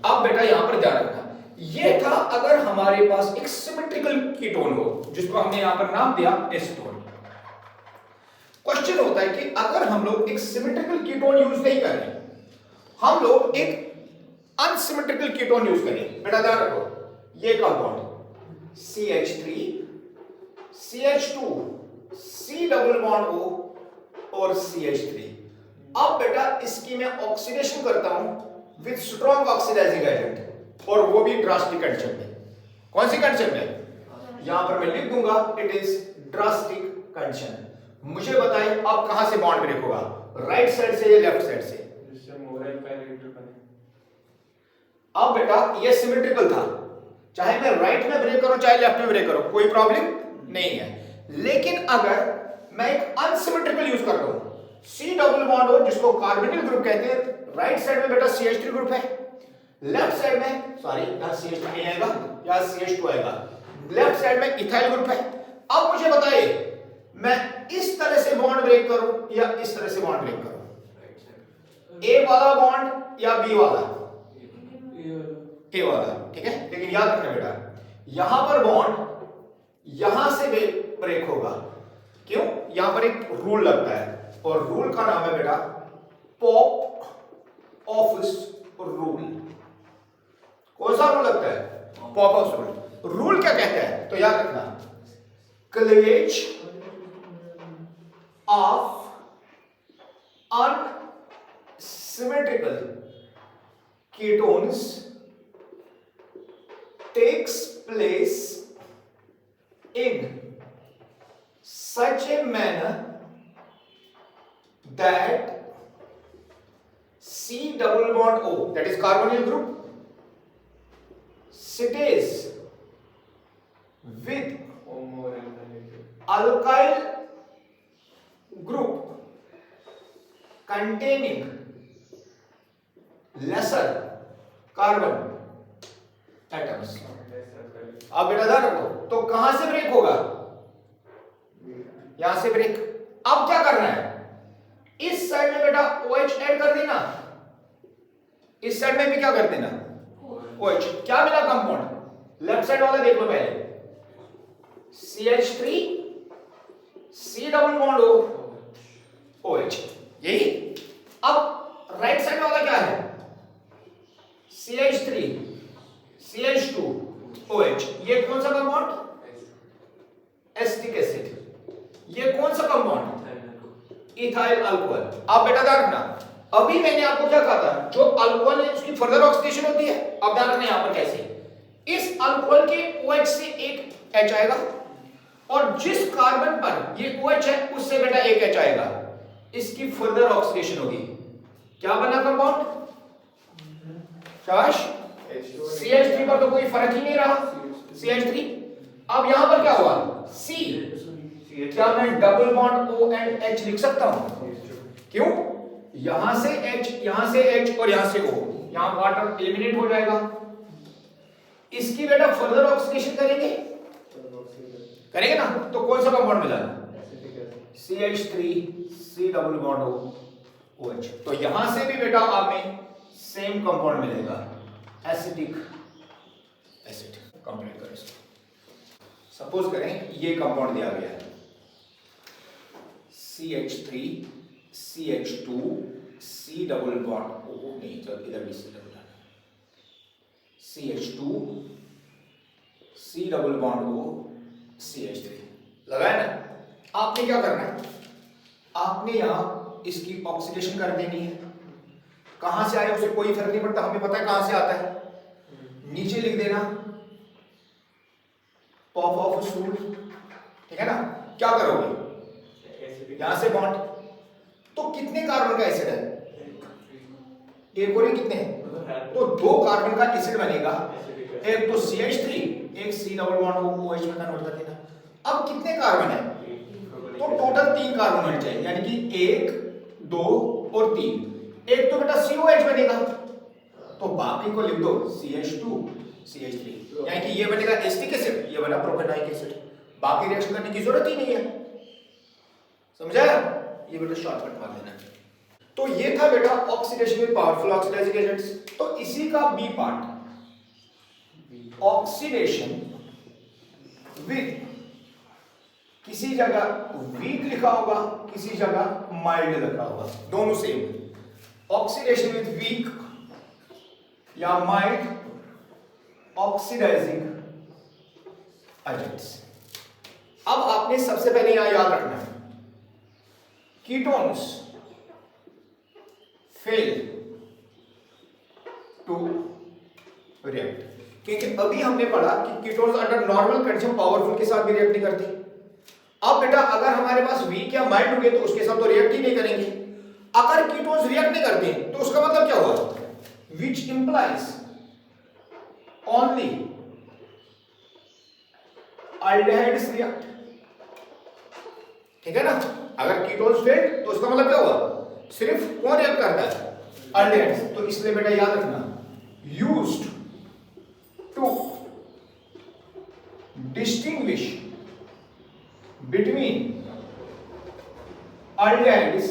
अब बेटा यहां पर ध्यान रखना, ये था अगर हमारे पास एक सिमेट्रिकल कीटोन हो, जिसको हमने यहां पर नाम दिया एसीटोन। क्वेश्चन होता है कि अगर हम लोग एक सिमेट्रिकल कीटोन यूज नहीं करें, हम लोग एक अनसिमेट्रिकल कीटोन यूज करें, बेटा ध्यान रखो, ये compound CH3 CH2 C double bond O और CH3। अब बेटा इसकी मैं ऑक्सीडेशन करता हूं विद स्ट्रॉन्ग ऑक्सीडाइजिंग एजेंट, और वो भी ड्रास्टिक कंडीशन में। कौन सी कंडीशन में, यहां पर मैं लिख दूंगा इट इज ड्रास्टिक कंडीशन। मुझे बताएं अब कहां से बॉन्ड ब्रेक होगा, राइट साइड से या लेफ्ट साइड से, जिससे मोबाइल का इलेक्ट्रिक बने। अब बेटा ये सिमेट्रिकल था, चाहे मैं राइट में ब्रेक करूं चाहे लेफ्ट में ब्रेक करूं, कोई प्रॉब्लम नहीं है। लेकिन अगर मैं एक अनसिमेट्रिकल यूज कर रहा हूं, C डबल बॉन्ड हो जिसको कार्बोनिल ग्रुप कहते हैं, राइट साइड में बेटा CH3 ग्रुप है, लेफ्ट साइड में सॉरी यहां CH3 नहीं आएगा, यहां CH2 आएगा, लेफ्ट साइड में इथाइल ग्रुप है। अब मुझे बताइए मैं इस तरह से बॉन्ड ब्रेक करूं या इस तरह से बॉन्ड ब्रेक करूं, A वाला बॉन्ड या B वाला, A वाला, ठीक है। लेकिन याद रखना बेटा यहां पर बॉन्ड यहां से ब्रेक होगा, क्यों, यहां पर एक रूल लगता है और रूल का नाम है बेटा पॉप ऑफिस रूल। कौन सा रूल लगता है, पॉप ऑफिस रूल। रूल क्या कहता है, तो याद रखना cleavage of unsymmetrical ketones takes place in such a manner that C double bond O, that is carbonyl group, stays with alkyl group containing lesser carbon atoms. अब बेटा ध्यान रखो, तो कहां से ब्रेक होगा? यहां से ब्रेक. अब क्या करना है? इस साइड में बेटा OH ऐड कर देना, इस साइड में भी क्या कर देना? OH. क्या मिला कंपाउंड? लेफ्ट साइड वाला देख लो पहले, CH3 C double bond O OH, यही. अब राइट साइड वाला क्या है? CH3 CH2 OH. ये कौन सा कंपाउंड? Acetic acid. ये कौन सा कंपाउंड? Ethyl alcohol. आप बेटा ध्यान रखना, अभी मैंने आपको क्या कहा था, जो अल्कोहल है उसकी फर्दर ऑक्सीडेशन होती है. अब ध्यान रखना यहां पर कैसे, इस अल्कोहल के OH से एक H आएगा और जिस कार्बन पर ये OH है उससे बेटा एक H आएगा, इसकी फर्दर ऑक्सीडेशन होगी. क्या बना कंपाउंड? शाबाश. CH3 पर तो कोई फर्क ही नहीं रहा, CH3. अब यहां पर क्या हुआ? C. क्या मैं double bond O and H लिख सकता हूं? क्यों? यहां से H, यहां से H और यहां से O, यहां वाटर एलिमिनेट हो जाएगा. इसकी बेटा फर्दर ऑक्सीडेशन करेंगे ना, तो कौन सा कंपाउंड मिला? CH3 C double bond O OH. तो यहां से भी बेटा हमें सेम कंपाउंड मिलेगा, एसिटिक एसिड. कंप्लीट करें इसको. सपोज करें ये कंपाउंड दिया गया है, CH3 CH2 C double bond O, नहीं चल इधर भी C double, CH2 C double bond O CH3 लगाया ना. आपने क्या करना है? आपने यहां इसकी ऑक्सीडेशन कर देनी है. कहां से आए उसे कोई फर्क नहीं पड़ता, हमें पता है कहां से आता है. नीचे लिख देना पॉप ऑफ स्टूल, ठीक है ना. क्या करोगे? यहां से बॉन्ड, तो कितने कार्बन का एसिड है? एक और कितने हैं? तो दो कार्बन का एसिड बनेगा, एक तो CH3, एक C डबल बॉन्ड OH में कन्वर्ट कर देना. अब कितने कार्बन है? तो टोटल 3 कार्बन होने चाहिए, यानी कि 1 2 और 3. एक तो बेटा COH बनेगा, तो बाकी को लिख दो CH2 CH3, यानी कि ये बनेगा एसिटिक एसिड, ये बना प्रोपेनोइक एसिड. बाकी रिएक्शन करने की जरूरत ही नहीं है. समझा? ये बेटा शॉर्टकट मार देना. तो ये था बेटा oxidation with powerful oxidising agents. तो इसी का बी पार्ट, ऑक्सीडेशन विद, किसी जगह वीक लिखा होगा, किसी जगह माइल्ड लिखा होगा, दोनों सेम. ऑक्सीडेशन विद वीक या माइल्ड ऑक्सीडाइजिंग एजेंट्स. अब आपने सबसे पहले यहां याद रखना है, कीटोन्स फेल टू रिएक्ट, क्योंकि अभी हमने पढ़ा कि ketones under normal condition powerful के साथ भी रिएक्ट नहीं करती. अब बेटा अगर हमारे पास वीक या माइल्ड हो गए तो उसके साथ तो रिएक्ट ही नहीं करेंगे. अगर कीटोन्स रिएक्ट नहीं करते तो उसका मतलब क्या हुआ? Which implies only aldehydes react. ठीक है ना? अगर कीटोन्स फेल तो उसका मतलब क्या हुआ? सिर्फ कौन रिएक्ट करता है? aldehydes. तो इसलिए बेटा याद रखना, used to distinguish between aldehydes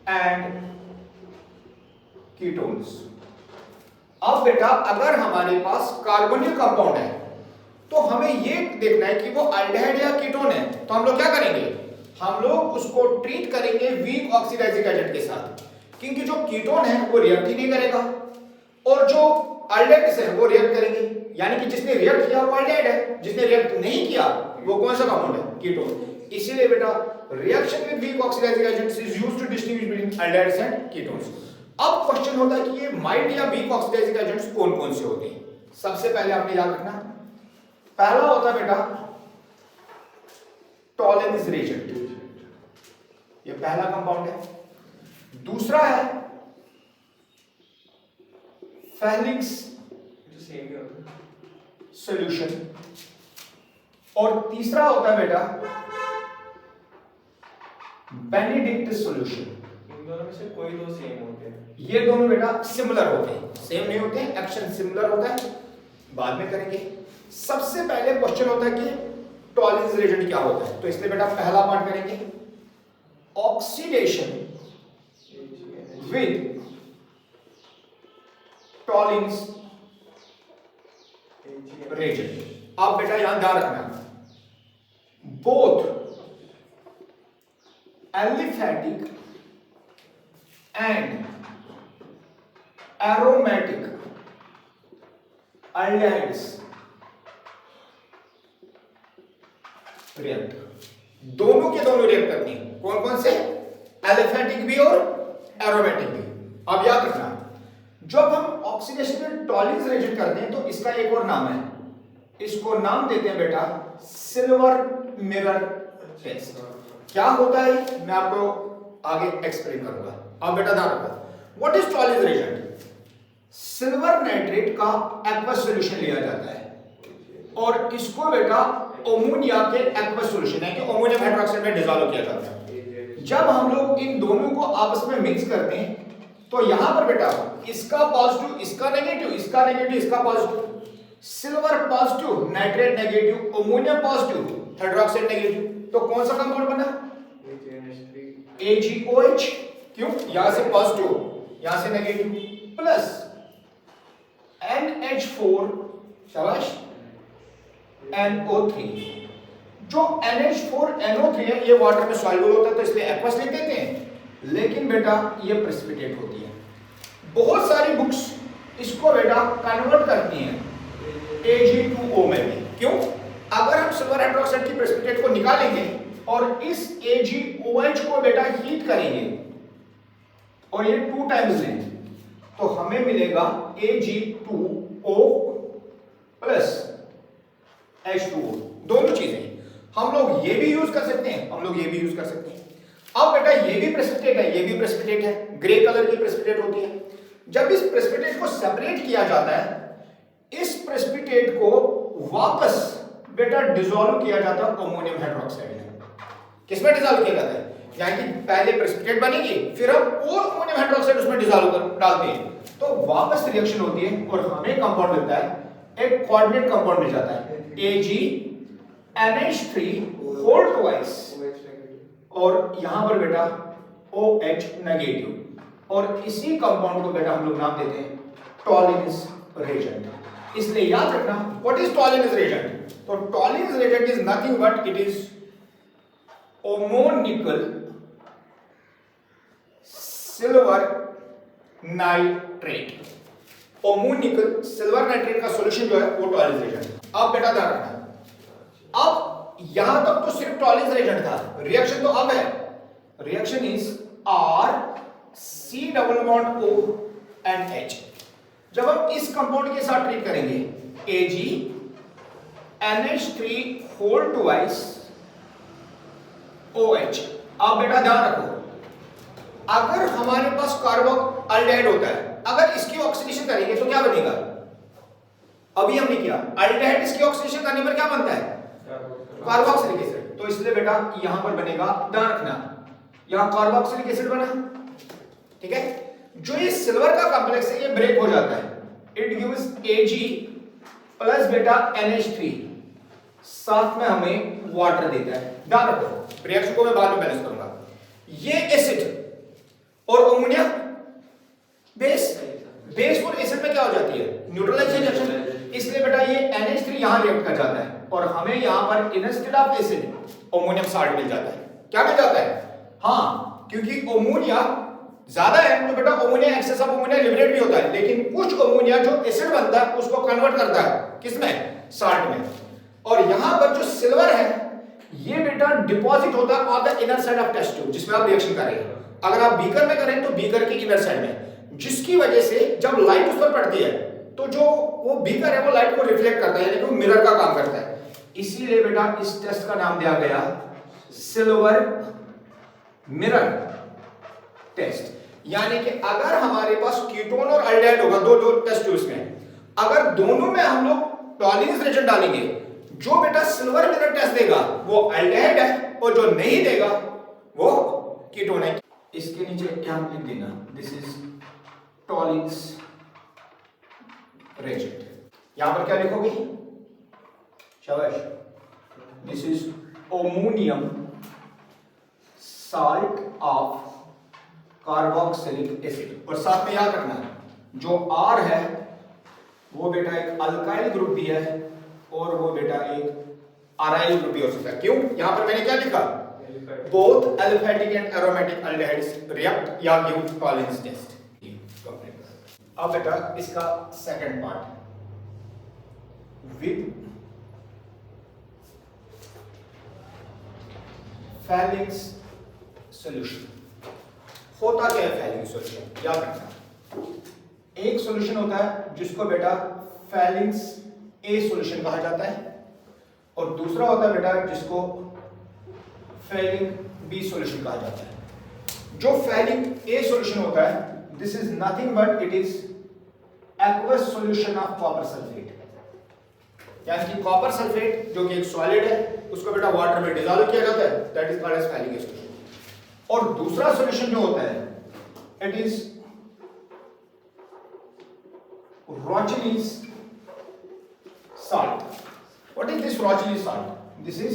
and ketones. अब बेटा अगर हमारे पास कार्बोनिल कंपाउंड है तो हमें ये देखना है कि वो अल्डिहाइड या कीटोन है. तो हम लोग क्या करेंगे? हम लोग उसको ट्रीट करेंगे वीक ऑक्सीडाइजिंग एजेंट के साथ, क्योंकि जो कीटोन है वो रिएक्ट ही नहीं करेगा और जो अल्डिहाइड्स है वो रिएक्ट करेंगे. यानी कि जिसने रिएक्ट किया वो अल्डिहाइड है, जिसने रिएक्ट नहीं किया वो कौन सा कंपाउंड है? कीटोन. इसीलिए बेटा reaction with weak oxidising agents is used to distinguish between aldehydes and ketones. अब क्वेश्चन होता है कि ये माइल्ड या वीक ऑक्सीडाइजिंग एजेंट्स कौन कौन से होते हैं। सबसे पहले आपने याद रखना, पहला होता है बेटा टॉलेंस रेजेंट, ये पहला कंपाउंड है। दूसरा है फेलिक्स सेम ही होता है। सॉल्यूशन, और तीसरा होता है बेटा बेनेडिक्ट सॉल्यूशन। इन दोनों में से कोई दो सेम होते हैं। ये दोनों बेटा सिमिलर होते हैं, सेम नहीं होते हैं, एक्शन सिमिलर होता है, बाद में करेंगे। सबसे पहले क्वेश्चन होता है कि टॉलेंस रेजेंट क्या होता है, तो इसलिए बेटा पहला पार्ट करेंगे ऑक्सीडेशन विद टॉलेंस रेजेंट। आप बेटा यहां ध्यान रखना, both aliphatic and aromatic aldehydes react, दोनों के दोनों रिएक्ट करती हैं। कौन कौन से? एलिफेटिक भी और एरोमेटिक भी। अब याद रखना, जब हम ऑक्सीडेशन में टॉलेंस रेजेंट करते हैं तो इसका एक और नाम है, इसको नाम देते हैं बेटा सिल्वर मिरर टेस्ट। क्या होता है मैं आपको आगे एक्सप्लेन करूंगा। अब बेटा ध्यान रखो, what is Tollens reagent? Silver nitrate का एक्वस सॉल्यूशन लिया जाता है और इसको बेटा अमोनिया के एक्वस सॉल्यूशन है कि अमोनियम हाइड्रोक्साइड में डिसॉल्व किया जाता है। जब हम लोग इन दोनों को आपस में मिक्स करते हैं तो यहां पर बेटा इसका पॉजिटिव, इसका नेगेटिव, इसका नेगेटिव, इसका positive, silver positive, nitrate negative, ammonium positive, hydroxide negative, तो कौन सा कंपाउंड बना? AgOH। क्यों? यहां से पॉजिटिव, यहां से नेगेटिव, प्लस NH4 शाबाश NO3। जो NH4NO3 है ये वाटर में सॉल्युबल होता है तो इसलिए एक्वस लिख देते हैं, लेकिन बेटा ये प्रेसिपिटेट होती है। बहुत सारी बुक्स इसको बेटा कन्वर्ट करती हैं Ag2O में भी। क्यों? अगर हम सिल्वर हाइड्रोक्साइड की प्रेसिपिटेट को निकालेंगे और इस AgOH को बेटा हीट करेंगे और ये 2 टाइम्स लें तो हमें मिलेगा Ag2O प्लस H2O। दोनों चीजें हम लोग ये भी यूज कर सकते हैं, हम लोग ये भी यूज कर सकते हैं। अब बेटा ये भी प्रेसिपिटेट है, ये भी प्रेसिपिटेट है, ग्रे कलर की प्रेसिपिटेट होती है। जब इस प्रेसिपिटेट को सेपरेट किया जाता है, इस प्रेसिपिटेट को वापस बेटा डिसॉल्व किया जाता है अमोनियम हाइड्रोक्साइड में। किसमें डिसॉल्व किया जाता है? यानी कि पहले प्रेसिपिटेट बनेगी फिर हम और अमोनियम हाइड्रोक्साइड उसमें डिसॉल्व कर डालते हैं तो वापस रिएक्शन होती है और हमें कंपाउंड मिलता है, एक कोऑर्डिनेट कंपाउंड मिल जाता है AgNH3 होल ट्वाइस और यहां पर बेटा OH नेगेटिव, और इसी कंपाउंड को बेटा हम लोग नाम देते हैं टॉलेंस रेजेंट। इसलिए याद रखना व्हाट इज टॉलेंस रेजेंट? तो Tollens reagent is nothing but it is ammoniacal silver nitrate. Ammoniacal silver nitrate का सॉल्यूशन जो है वो टॉलेंस रेजेंट। अब बेटा ध्यान रखना, अब यहां तक तो सिर्फ टॉलेंस रेजेंट था, रिएक्शन तो अब है, reaction is RC double bond O and H। जब हम इस कंपाउंड के साथ ट्रीट करेंगे AgNH3 होल ट्वाइस OH। अब बेटा ध्यान रखो, अगर हमारे पास कार्बोअल्डिहाइड होता है, अगर इसकी ऑक्सीडेशन करेंगे तो क्या बनेगा? अभी हमने किया, अल्डिहाइड इसकी ऑक्सीडेशन करने पर क्या बनता है? Carboxylic acid. तो इसलिए बेटा यहां पर बनेगा, ध्यान रखना, यहां कार्बोक्सिलिक एसिड बना, ठीक है। जो ये सिल्वर का कॉम्प्लेक्स है ये ब्रेक हो जाता है, इट गिव्स Ag प्लस बेटा NH3, साथ में हमें वाटर देता है। ध्यान रखो, रिएक्शन को मैं बाद में बैलेंस करूंगा। ये एसिड और अमोनिया बेस और एसिड में क्या हो जाती है? Neutralisation reaction. इसलिए बेटा ये NH3 यहां रिएक्ट कर जाता है और हमें यहां पर instead of acid ammonium salt मिल जाता है। क्या मिल जाता है? हाँ, क्योंकि अमोनिया ज्यादा है तो बेटा ammonia, excess of ammonia liberate भी होता है, लेकिन कुछ अमोनिया जो एसिड बनता है उसको कन्वर्ट करता है किसमें? साल्ट में। और यहां पर जो सिल्वर है ये बेटा डिपॉजिट होता है on the inner side of test tube जिसमें आप रिएक्शन कर रहे हैं। अगर आप बीकर में करें तो बीकर के इनर साइड में, जिसकी वजह से जब लाइट उस पर पड़ती है तो जो वो बीकर है वो लाइट को रिफ्लेक्ट करता है, यानी कि वो मिरर का काम करता है। इसीलिए बेटा इस टेस्ट का नाम दिया गया सिल्वर मिरर टेस्ट। यानी कि अगर हमारे पास कीटोन और अल्डेहाइड होगा दो टेस्ट ट्यूब्स में, अगर दोनों में हम लोग टॉलिंस रिएजेंट डालेंगे, जो बेटा सिल्वर मिरर टेस्ट देगा वो अल्डेहाइड है और जो नहीं देगा वो कीटोन है। इसके नीचे यहां लिख देना दिस इज टॉलिंस रिएजेंट। यहां पर क्या लिखोगे? शाबाश, this is ammonium salt of carboxylic acid. और साथ में याद रखना जो R है वो बेटा एक अल्काइल ग्रुप भी है और वो बेटा एक अराइल ग्रुप भी हो सकता है। क्यों? यहां पर मैंने क्या लिखा? Both एल्फेटिक and aromatic aldehydes react या गिव टॉलिंस टेस्ट। अब बेटा इसका second part with feelings solution. होता क्या है फैलिंग सॉल्यूशन? याद रखना, एक सॉल्यूशन होता है जिसको बेटा फैलिंग्स ए सॉल्यूशन कहा जाता है और दूसरा होता है बेटा जिसको फैलिंग बी सॉल्यूशन कहा जाता है। जो फैलिंग ए सॉल्यूशन होता है this is nothing but it is aqueous solution of copper sulphate. यानी कि कॉपर सल्फेट जो कि एक सॉलिड है उसको बेटा वाटर में डिसॉल्व किया जाता है, that is called as Fehling A solution. और दूसरा सॉल्यूशन जो होता है it is Rochley's salt. What is this Rochley's salt? This is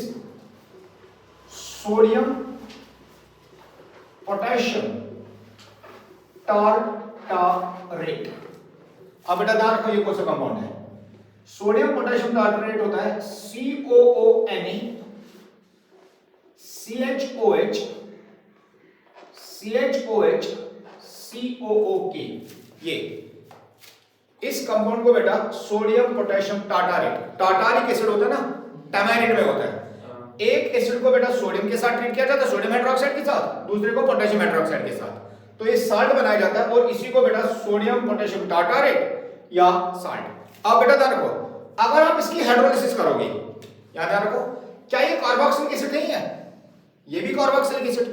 sodium, potassium, tartarate. अब बेटा ध्यान रखो ये कौन सा कंपाउंड है? सोडियम पोटेशियम टार्टरेट होता है COONE CHOH CHOH COOK। ये इस कंपाउंड को बेटा सोडियम पोटेशियम टार्टारेट, टार्टारिक एसिड होता है ना, टैमारिन में होता है। एक एसिड को बेटा सोडियम के साथ ट्रीट किया जाता है, सोडियम हाइड्रोक्साइड के साथ, दूसरे को पोटेशियम हाइड्रोक्साइड के साथ, तो ये साल्ट बनाया जाता है और इसी को बेटा सोडियम पोटेशियम टार्टारेट या साल्ट। अब बेटा ध्यान रखो, अगर आप इसकी हाइड्रोलिसिस करोगे, याद ध्यान रखो, क्या ये कार्बोक्सिलिक एसिड नहीं है? ये भी कार्बोक्सिलिक एसिड।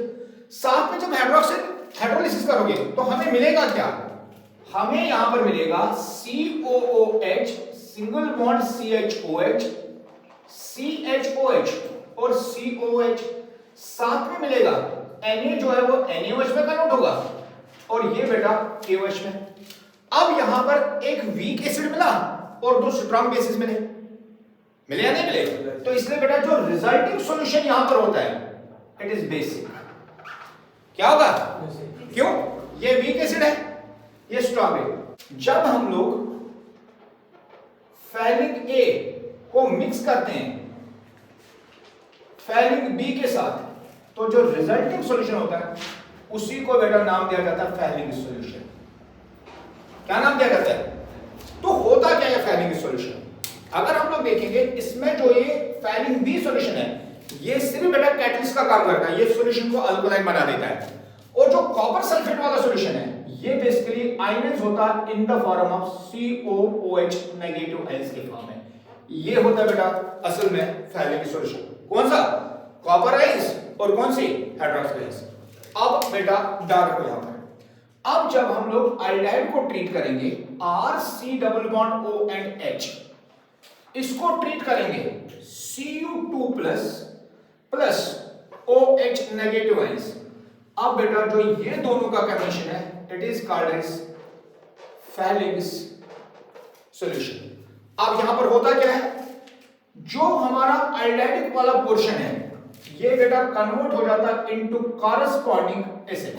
साथ में जब हाइड्रोलिसिस करोगे तो हमें मिलेगा क्या? हमें यहां पर मिलेगा COOH single bond CHOH CHOH और COH, साथ में मिलेगा Na जो है वो NaOH में कन्वर्ट होगा और ये बेटा KOH में। अब यहां पर एक वीक एसिड मिला और दो स्ट्रॉन्ग बेसिस मिले, मिले या नहीं मिले? तो इसलिए बेटा जो रिजल्टिंग सॉल्यूशन यहां पर होता है इट इज बेसिक। क्या होगा? क्यों? ये वीक एसिड है, ये स्ट्रॉन्ग है। जब हम लोग फैलिक ए को मिक्स करते हैं फैलिक बी के साथ तो जो रिजल्टिंग सॉल्यूशन होता है उसी को बेटा नाम दिया जाता है फैलिक सॉल्यूशन। क्या नाम दिया जाता है? तो होता क्या है फैलिक सॉल्यूशन? अगर हम लोग देखेंगे इसमें जो ये फैलिक बी सॉल्यूशन है ये सिर्फ बेटा कैटलिस्ट का काम करता है, ये सॉल्यूशन को अल्कोलाइन बना देता है। और जो कॉपर सल्फेट वाला सॉल्यूशन है ये बेसिकली आयन्स होता है in the form of COOH negative ions के फॉर्म में। ये होता है बेटा असल में फैलिक सॉल्यूशन। कौन सा? कॉपर आयन्स और कौन सी? Hydroxide ions. अब बेटा ध्यान रखो यहां पर, अब जब हम लोग अल्डिहाइड को ट्रीट करेंगे RC double bond O and H, इसको ट्रीट करेंगे Cu2 plus OH negative ions. अब बेटा जो ये दोनों का कॉम्बिनेशन है it is called as Fehling's solution. अब यहां पर होता क्या है, जो हमारा अल्डिहाइडिक वाला पोर्शन है ये बेटा कन्वर्ट हो जाता है इनटू कॉरेस्पॉन्डिंग एसिड,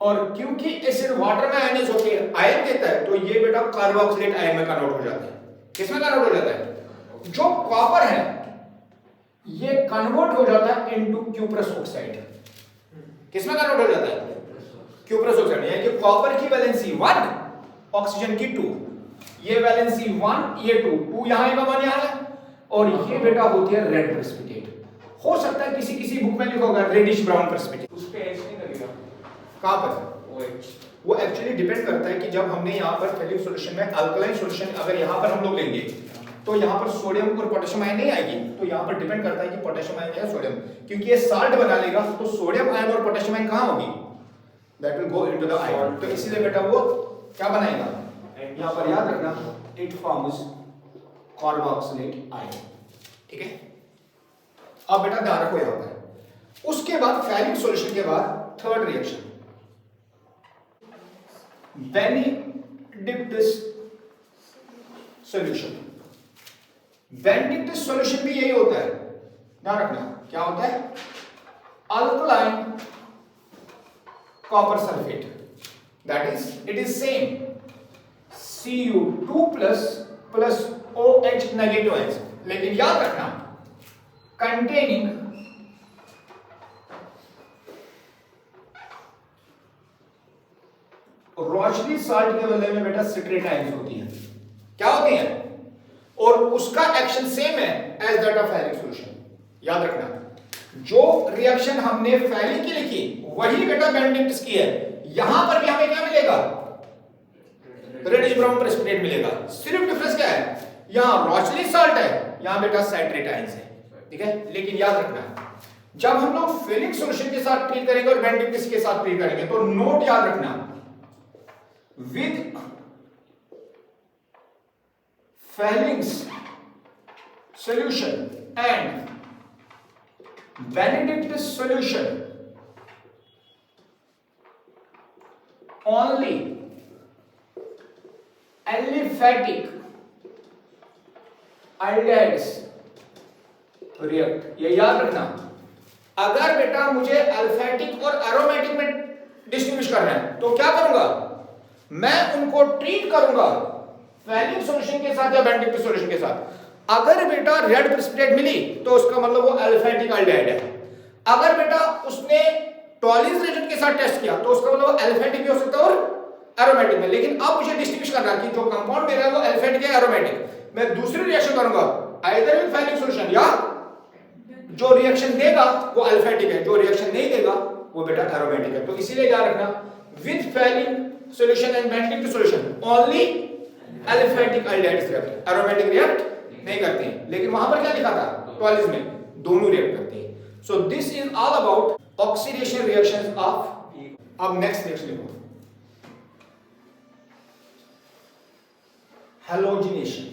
और क्योंकि एसिड वाटर में आयनाइज होकर आयन देता है तो ये बेटा कार्बोक्सिलेट आयन में कन्वर्ट हो जाता है। किसमें कन्वर्ट हो जाता है? जो कॉपर है ये कन्वर्ट हो जाता है इनटू क्यूप्रस ऑक्साइड। किसमें कन्वर्ट हो जाता है? Cuprous oxide. यानी कि कॉपर की वैलेंसी 1, ऑक्सीजन की 2, ये वैलेंसी 1 ये 2 यहां का 1 यहां है, और ये बेटा होती है रेड प्रेसिपिटेट। हो सकता है किसी किसी बुक में लिखा होगा रेडिश ब्राउन प्रेसिपिटेट। उस पे एच नहीं लगेगा कहां पर? वो एच वो एक्चुअली डिपेंड करता है कि जब हमने यहाँ पर फेलिक सॉल्यूशन में अल्कलाइन सॉल्यूशन अगर यहाँ पर हम लोग लेंगे तो यहाँ पर सोडियम और पोटेशियम आयन नहीं आएगी, तो यहाँ पर डिपेंड करता है कि पोटेशियम आयन या सोडियम, क्योंकि ये साल्ट बना लेगा तो सोडियम आयन और पोटेशियम आयन कहाँ होगी? That will go into the ion. तो इसीलिए बेटा वो क्या बनाएगा? यहाँ पर याद रखना, इट फॉर्म्स कार्बोक्सिलेट आयन। ठीक है, अब बेटा ध्यान रखो यहाँ पर। उसके बाद फेलिक सॉल्यूशन के बाद थर्ड रिएक्शन बेनिडिक्टस सॉल्यूशन। बेनिडिक्टस सॉल्यूशन भी यही होता है, ध्यान रखना क्या होता है? Alkaline copper sulphate, that is it is same Cu2 plus OH negative ions, लेकिन याद रखना कंटेनिंग रोचली साल्ट के बदले में बेटा सिट्रेट आयंस होती है। क्या होती है? और उसका एक्शन सेम है एज दैट ऑफ फेलिक सॉल्यूशन। याद रखना, जो रिएक्शन हमने फेलिक की लिखी वही बेटा बेनिडिक्टस की है। यहां पर भी हमें क्या मिलेगा? रेडिश ब्राउन प्रेसिपिटेट मिलेगा। सिर्फ डिफरेंस क्या है? यहां रोचली साल्ट है, यहां बेटा साइट्रेट आयंस है। ठीक है, लेकिन याद रखना जब हम लोग फेलिक सॉल्यूशन के साथ ट्रीट करेंगे और बेनिडिक्टस के साथ ट्रीट करेंगे तो नोट याद रखना, with Fehling's solution and Benedict's solution only aliphatic aldehydes react। ये याद रखना, अगर बेटा मुझे अल्फैटिक और एरोमेटिक में डिस्टिंग्विश करना है तो क्या करूंगा? मैं उनको ट्रीट करूंगा फेलिक सॉल्यूशन के साथ या बेनिडिक्टस सॉल्यूशन के साथ। अगर बेटा रेड प्रेसिपिटेट मिली तो उसका मतलब वो अल्फैटिक एल्डिहाइड है। अगर बेटा उसने टॉलिस रिएजेंट के साथ टेस्ट किया तो उसका मतलब वो अल्फैटिक भी हो सकता है और एरोमेटिक में। लेकिन अब मुझे डिस्टिंग्विश करना है कि जो कंपाउंड मेरा है वो अल्फैटिक है एरोमेटिक। मैं दूसरी रिएक्शन करूंगा आइदर विद फेलिक सॉल्यूशन, या जो रिएक्शन देगा वो अल्फैटिक है, जो रिएक्शन नहीं देगा वो बेटा एरोमेटिक है। तो इसीलिए याद रखना, with फेलिक solution and Benedict solution only aliphatic aldehydes react, aromatic react नहीं करते हैं। लेकिन वहां पर क्या लिखा था? टॉलिस में दोनों रिएक्ट करते हैं। So this is all about oxidation reactions of. अब नेक्स्ट रिएक्शन लिखो, हैलोजिनेशन।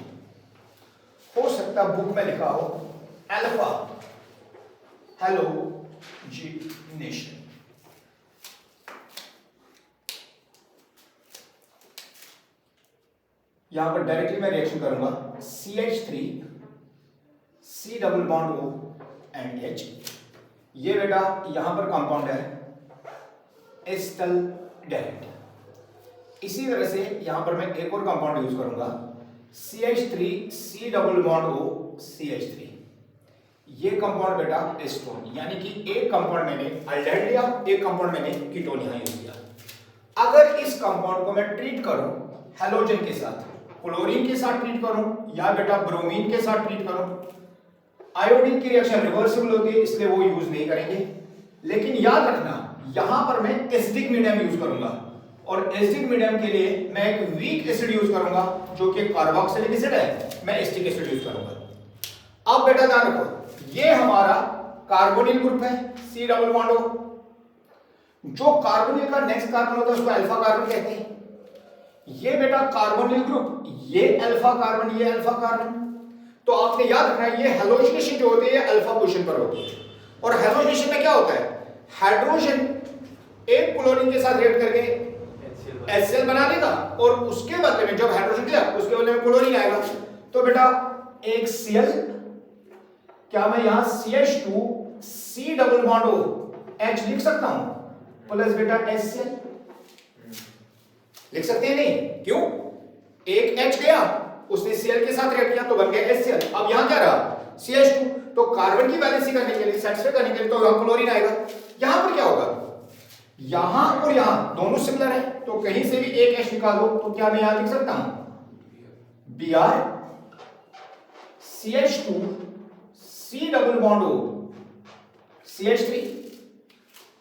हो सकता बुक में लिखा हो अल्फा हैलोजिनेशन। यहां पर डायरेक्टली मैं रिएक्शन करूंगा CH3 C double bond O and H। ये बेटा यहां पर कंपाउंड है एसिटाल्डेहाइड। इसी तरह से यहां पर मैं एक और कंपाउंड यूज करूंगा CH3 C double bond O CH3। ये कंपाउंड बेटा एस्टोन, यानी कि एक कंपाउंड मैंने अल्डेहाइड लिया, एक कंपाउंड मैंने कीटोन यहां यूज किया। अगर इस कंपाउंड को मैं ट्रीट करूं हैलोजन के साथ, क्लोरीन के साथ ट्रीट करूं या बेटा ब्रोमीन के साथ ट्रीट करूं, आयोडीन की रिएक्शन रिवर्सिबल होती है इसलिए वो यूज नहीं करेंगे। लेकिन याद रखना यहां पर मैं एसिडिक मीडियम यूज करूंगा और एसिडिक मीडियम के लिए मैं एक वीक एसिड यूज करूंगा जो कि कार्बोक्सिलिक एसिड है, मैं एसिटिक एसिड यूज करूंगा। अब बेटा ध्यान रखो, ये हमारा कार्बोनिल ग्रुप है C डबल बॉन्ड O। जो कार्बोनिल का नेक्स्ट कार्बन होता है उसको अल्फा कार्बन कहते हैं। ये बेटा कार्बोनिल ग्रुप, ये अल्फा कार्बन, ये अल्फा कार्बन। तो आपने याद रखना ये हैलोजिनेशन जो होती है अल्फा पोजीशन पर होती है। और हैलोजिनेशन में क्या होता है? हाइड्रोजन एक क्लोरीन के साथ रिएक्ट करके HCl बना देगा और उसके बदले में जब हाइड्रोजन दिया उसके बदले में क्लोरीन आएगा। तो बेटा एक Cl, क्या मैं यहां CH2 C double bond O H लिख सकता हूं प्लस बेटा HCl लिख सकते हैं? नहीं, क्यों? एक H गया उसने Cl के साथ रिएक्ट किया तो बन गया HCl। अब यहां क्या रहा? CH2। तो कार्बन की वैलेंसी करने के लिए, सेटिस्फाई करने के लिए तो यहां क्लोरीन आएगा। यहां पर क्या होगा? यहां और यहां दोनों सिमिलर है तो कहीं से भी एक H निकाल दो तो क्या मैं यहां लिख सकता हूं Br CH2 C double bond O CH3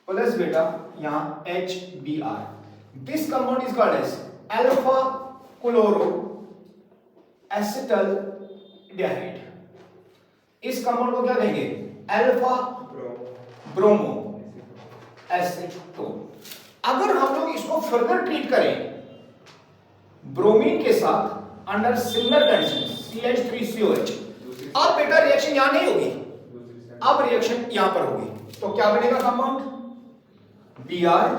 plus बेटा यहां HBr. This compound is called as alpha chloroacetaldehyde. इस कंपाउंड को क्या कहेंगे? Alpha bromo acetone. अगर हम लोग इसको फर्दर ट्रीट करें ब्रोमीन के साथ अंडर सिमिलर कंडीशन CH3COH, अब बेटा रिएक्शन यहां नहीं होगी, अब रिएक्शन यहां पर होगी. तो क्या बनेगा compound? Br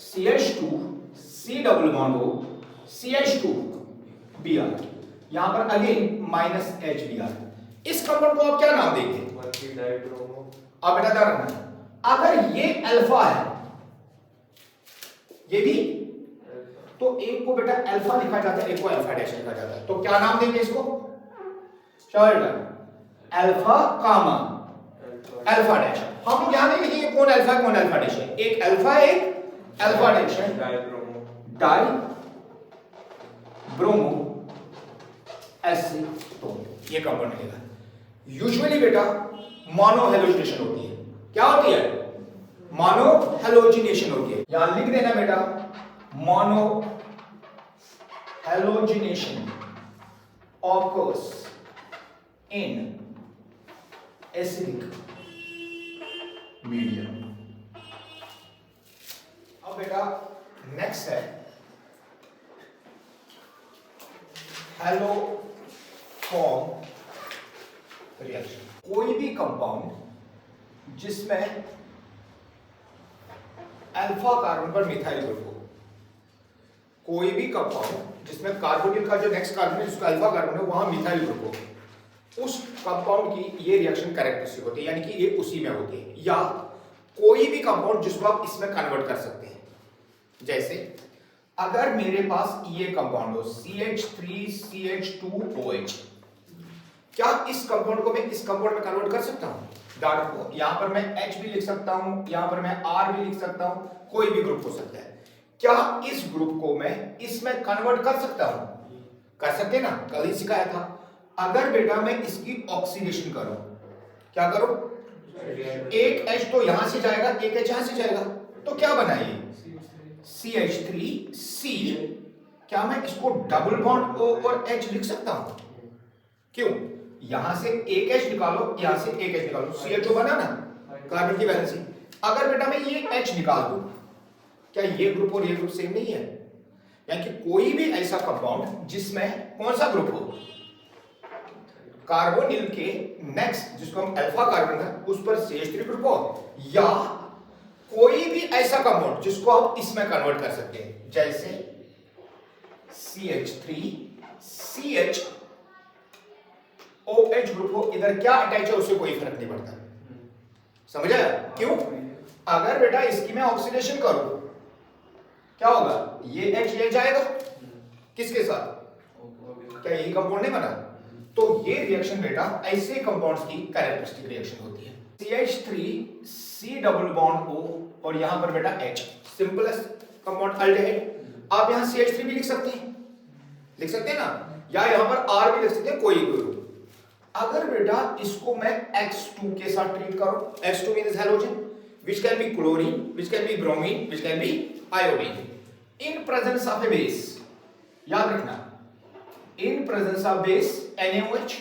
CH2 C double bond O CH2 Br. यहां पर अगेन माइनस HBr. इस कंपाउंड को आप क्या नाम देंगे? अब बेटा ध्यान रखना, अगर ये अल्फा है ये भी, तो एक को बेटा अल्फा लिखा जाता है, एक को अल्फा डैश लिखा जाता है. तो क्या नाम देंगे इसको? चलो अल्फा कामा अल्फा डैश. हम लोग यहां नहीं लिखेंगे कौन अल्फा कौन अल्फा डैश है. एक अल्फा एक अल्फा डैश है. डाई ब्रोमो एसीटोन ये कंपाउंड मिलेगा. यूजुअली बेटा मोनो हेलोजिनेशन होती है. क्या होती है? मोनो हेलोजिनेशन होती है. यहां लिख देना बेटा mono halogenation occurs in acidic medium. अब बेटा नेक्स्ट है हैलोफॉर्म रिएक्शन. कोई भी कंपाउंड जिसमें अल्फा कार्बन पर मिथाइल ग्रुप हो, कोई भी कंपाउंड जिसमें कार्बोनिल का जो नेक्स्ट कार्बन है जिसका अल्फा कार्बन है वहां मिथाइल ग्रुप हो, उस कंपाउंड की ये रिएक्शन कैरेक्टरिस्टिक होती है, यानी कि ये उसी में होती है. या कोई भी कंपाउंड जिसको आप इसमें कन्वर्ट कर सकते हैं. जैसे अगर मेरे पास ये कंपाउंड हो CH3CH2OH, क्या इस कंपाउंड को मैं इस कंपाउंड में कन्वर्ट कर सकता हूं? डार्क को यहां पर मैं H भी लिख सकता हूं, यहां पर मैं R भी लिख सकता हूं, कोई भी ग्रुप हो सकता है. क्या इस ग्रुप को मैं इसमें कन्वर्ट कर सकता हूं? कर सकते ना, कल ही सिखाया था. अगर बेटा मैं इसकी ऑक्सीडेशन करूं, क्या करूं? एक H तो यहां से जाएगा, एक H यहां से जाएगा, तो क्या बना ये CH3C. क्या मैं इसको डबल बॉन्ड O और H लिख सकता हूं? क्यों? यहां से एक H निकालो, यहां से एक H निकालो, CH2 बना ना कार्बन की वैलेंसी. अगर बेटा मैं ये H निकाल दूं, क्या ये ग्रुप और ये ग्रुप सेम नहीं है? यानी कि कोई भी ऐसा कंपाउंड जिसमें कौन सा ग्रुप हो, कार्बोनिल के नेक्स्ट जिसको हम अल्फा कार्बन है उस पर CH3 ग्रुप हो, या कोई भी ऐसा कंपाउंड जिसको आप इसमें कन्वर्ट कर सकते हैं. जैसे CH3CHOH ग्रुप हो, इधर क्या अटैच है उससे कोई फर्क नहीं पड़ता. समझ आया? क्यों? अगर बेटा इसकी मैं ऑक्सीडेशन करूं, क्या होगा? ये H ले जाएगा किसके साथ? क्या यही कंपाउंड नहीं बना? तो ये रिएक्शन बेटा ऐसे कंपाउंड्स की कैरेक्टरिस्टिक रिएक्शन होती है. CH3C डबल बॉन्ड O और यहां पर बेटा H, सिंपलेस्ट कंपाउंड अल्डिहाइड. आप यहां CH3 भी लिख सकते हैं ना, या यहां पर R भी लिख सकते हैं, कोई भी. अगर बेटा इसको मैं X2 के साथ ट्रीट करूं, X2 means halogen which can be chlorine, which can be bromine, which can be iodine, in presence of a base. याद रखना, in presence of base NaOH.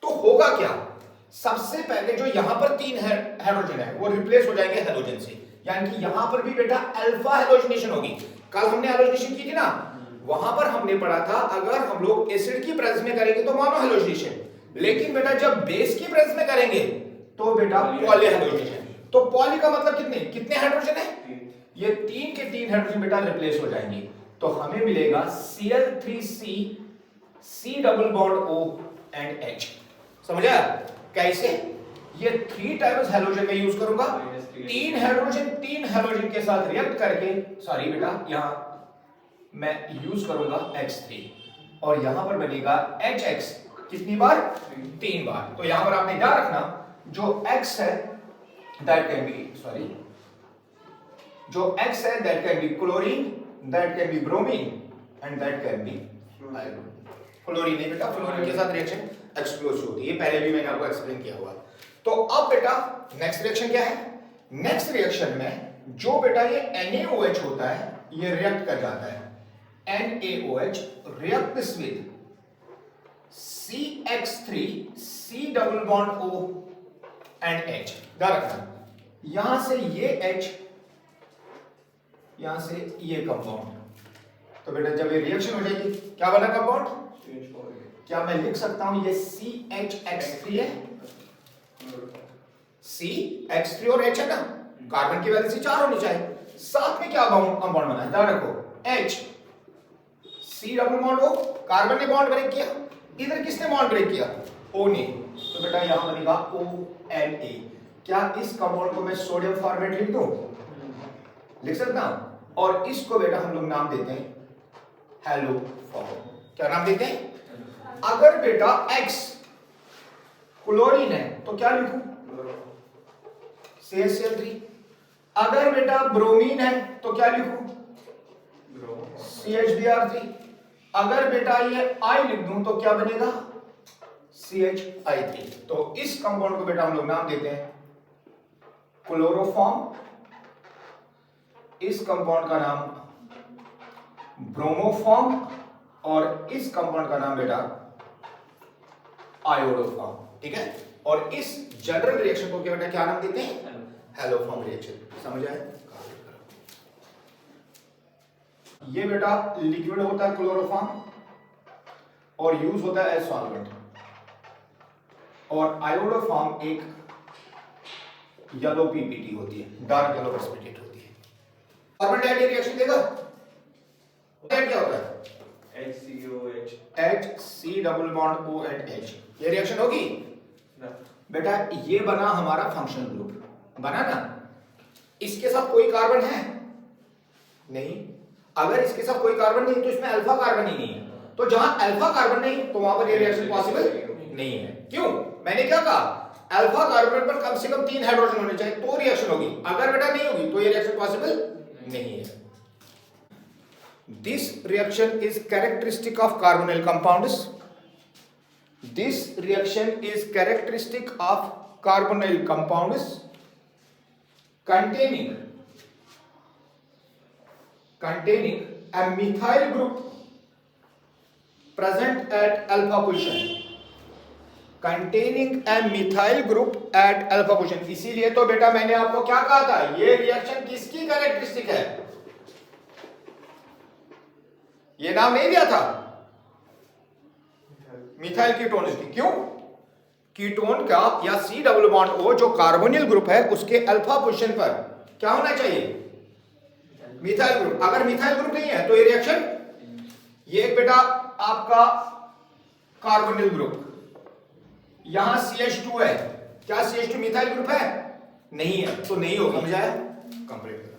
तो होगा क्या? सबसे पहले जो यहां पर तीन हाइड्रोजन है वो रिप्लेस हो जाएंगे हैलोजन से, यानी कि यहां पर भी बेटा अल्फा हैलोजिनेशन होगी. कल हमने हैलोजिनेशन की थी ना, वहां पर हमने पढ़ा था अगर हम लोग एसिड की प्रेजेंस में करेंगे तो मोनो हैलोजिनेशन, लेकिन बेटा जब बेस की प्रेजेंस में करेंगे तो बेटा पॉली हैलोजिनेशन. तो पॉली का मतलब कितने हाइड्रोजन है? ये तीन के तीन हाइड्रोजन बेटा रिप्लेस हो जाएंगे. तो हमें मिलेगा Cl3C C double bond O and H. समझा कैसे? ये 3 टाइम्स हैलोजन में यूज करूंगा, तीन हाइड्रोजन के साथ रिएक्ट करके, सॉरी बेटा यहां मैं यूज करूंगा H3 और यहां पर बनेगा HX. कितनी बार? 3 बार. तो यहां पर आपने ध्यान रखना जो X है that can be chlorine, that can be bromine and that can be iodine. Fluorine नहीं बेटा, फ्लोरीन के साथ रिएक्शन एक्सप्लोसिव होती है, पहले भी मैंने आपको एक्सप्लेन किया हुआ. तो अब बेटा नेक्स्ट रिएक्शन क्या है? नेक्स्ट रिएक्शन में जो बेटा ये NaOH होता है ये रिएक्ट कर जाता है, NaOH reacts with CH3 C double bond O and H। ध्यान रखना यहां से ये H, यहां से ये कंपाउंड, तो बेटा जब ये रिएक्शन हो जाएगी क्या बना कंपाउंड? क्या मैं लिख सकता हूं ये CHX3 है? CH3 और H है ना, कार्बन की वैलेंसी 4 होनी चाहिए, साथ में क्या कंपाउंड बना है? ध्यान रखो H C double bond O, carbon ने बॉन्ड ब्रेक किया, इधर किसने बॉन्ड ब्रेक किया? O ने, तो बेटा यहां बनेगा ONA। क्या इस कंपाउंड को मैं सोडियम फॉर्मेट लिख दूं? लिख सकता हूं, और इसको बेटा हम लोग नाम देते हैं हैलोफॉर्म। क्या नाम देते हैं? अगर बेटा X क्लोरीन है तो क्या लिखूं? CH3। अगर बेटा ब्रोमीन है तो क्या लिखूं? CHBr3। अगर बेटा ये I लिख दूं तो क्या बनेगा? CHI3। तो इस कंपाउंड को बेटा हम लोग नाम देते हैं क्लोरोफॉर्म, इस कंपाउंड का नाम ब्रोमोफॉर्म, और इस कंपाउंड का नाम बेटा आयोडोफॉर्म। ठीक है, और इस जनरल रिएक्शन को क्या बेटा क्या नाम देते हैं? Haloform reaction. समझ आए? ये बेटा लिक्विड होता है क्लोरोफॉर्म और यूज होता है एज सॉल्वेंट, और आयोडोफॉर्म एक येलो पीपीटी होती है, डार्क येलो प्रेसिपिटेट होती है। कार्बन डाइऑक्साइड रिएक्शन देगा क्या होता है? HCOH HC double bond O and H। ये रिएक्शन होगी बेटा, ये बना हमारा फंक्शनल ग्रुप बना ना, इसके साथ कोई कार्बन है नहीं, अगर इसके साथ कोई कार्बन नहीं तो इसमें अल्फा कार्बन ही नहीं है, तो जहां अल्फा कार्बन नहीं तो वहां पर ये रिएक्शन पॉसिबल नहीं है। क्यों? मैंने क्या कहा? अल्फा कार्बन पर कम से कम 3 हाइड्रोजन होने चाहिए तो रिएक्शन होगी, अगर बेटा नहीं होगी तो ये रिएक्शन पॉसिबल नहीं है। This reaction is characteristic of carbonyl compounds. This reaction is characteristic of carbonyl compounds containing a methyl group present at alpha position. Containing a methyl group at alpha position। इसीलिए तो बेटा मैंने आपको क्या कहा था, ये रिएक्शन किसकी कैरेक्टरिस्टिक है? ये नाम नहीं दिया था मिथाइल कीटोन की। क्यों? कीटोन का या C डबल बॉन्ड O जो कार्बोनिल ग्रुप है उसके अल्फा पोजीशन पर क्या होना चाहिए? Methyl group. अगर मिथाइल ग्रुप नहीं है तो ये रिएक्शन, ये एक बेटा आपका कार्बोनिल ग्रुप, यहां CH2 है, क्या CH2 मिथाइल ग्रुप है? नहीं है, तो नहीं होगा। समझ आया? कंप्लीट।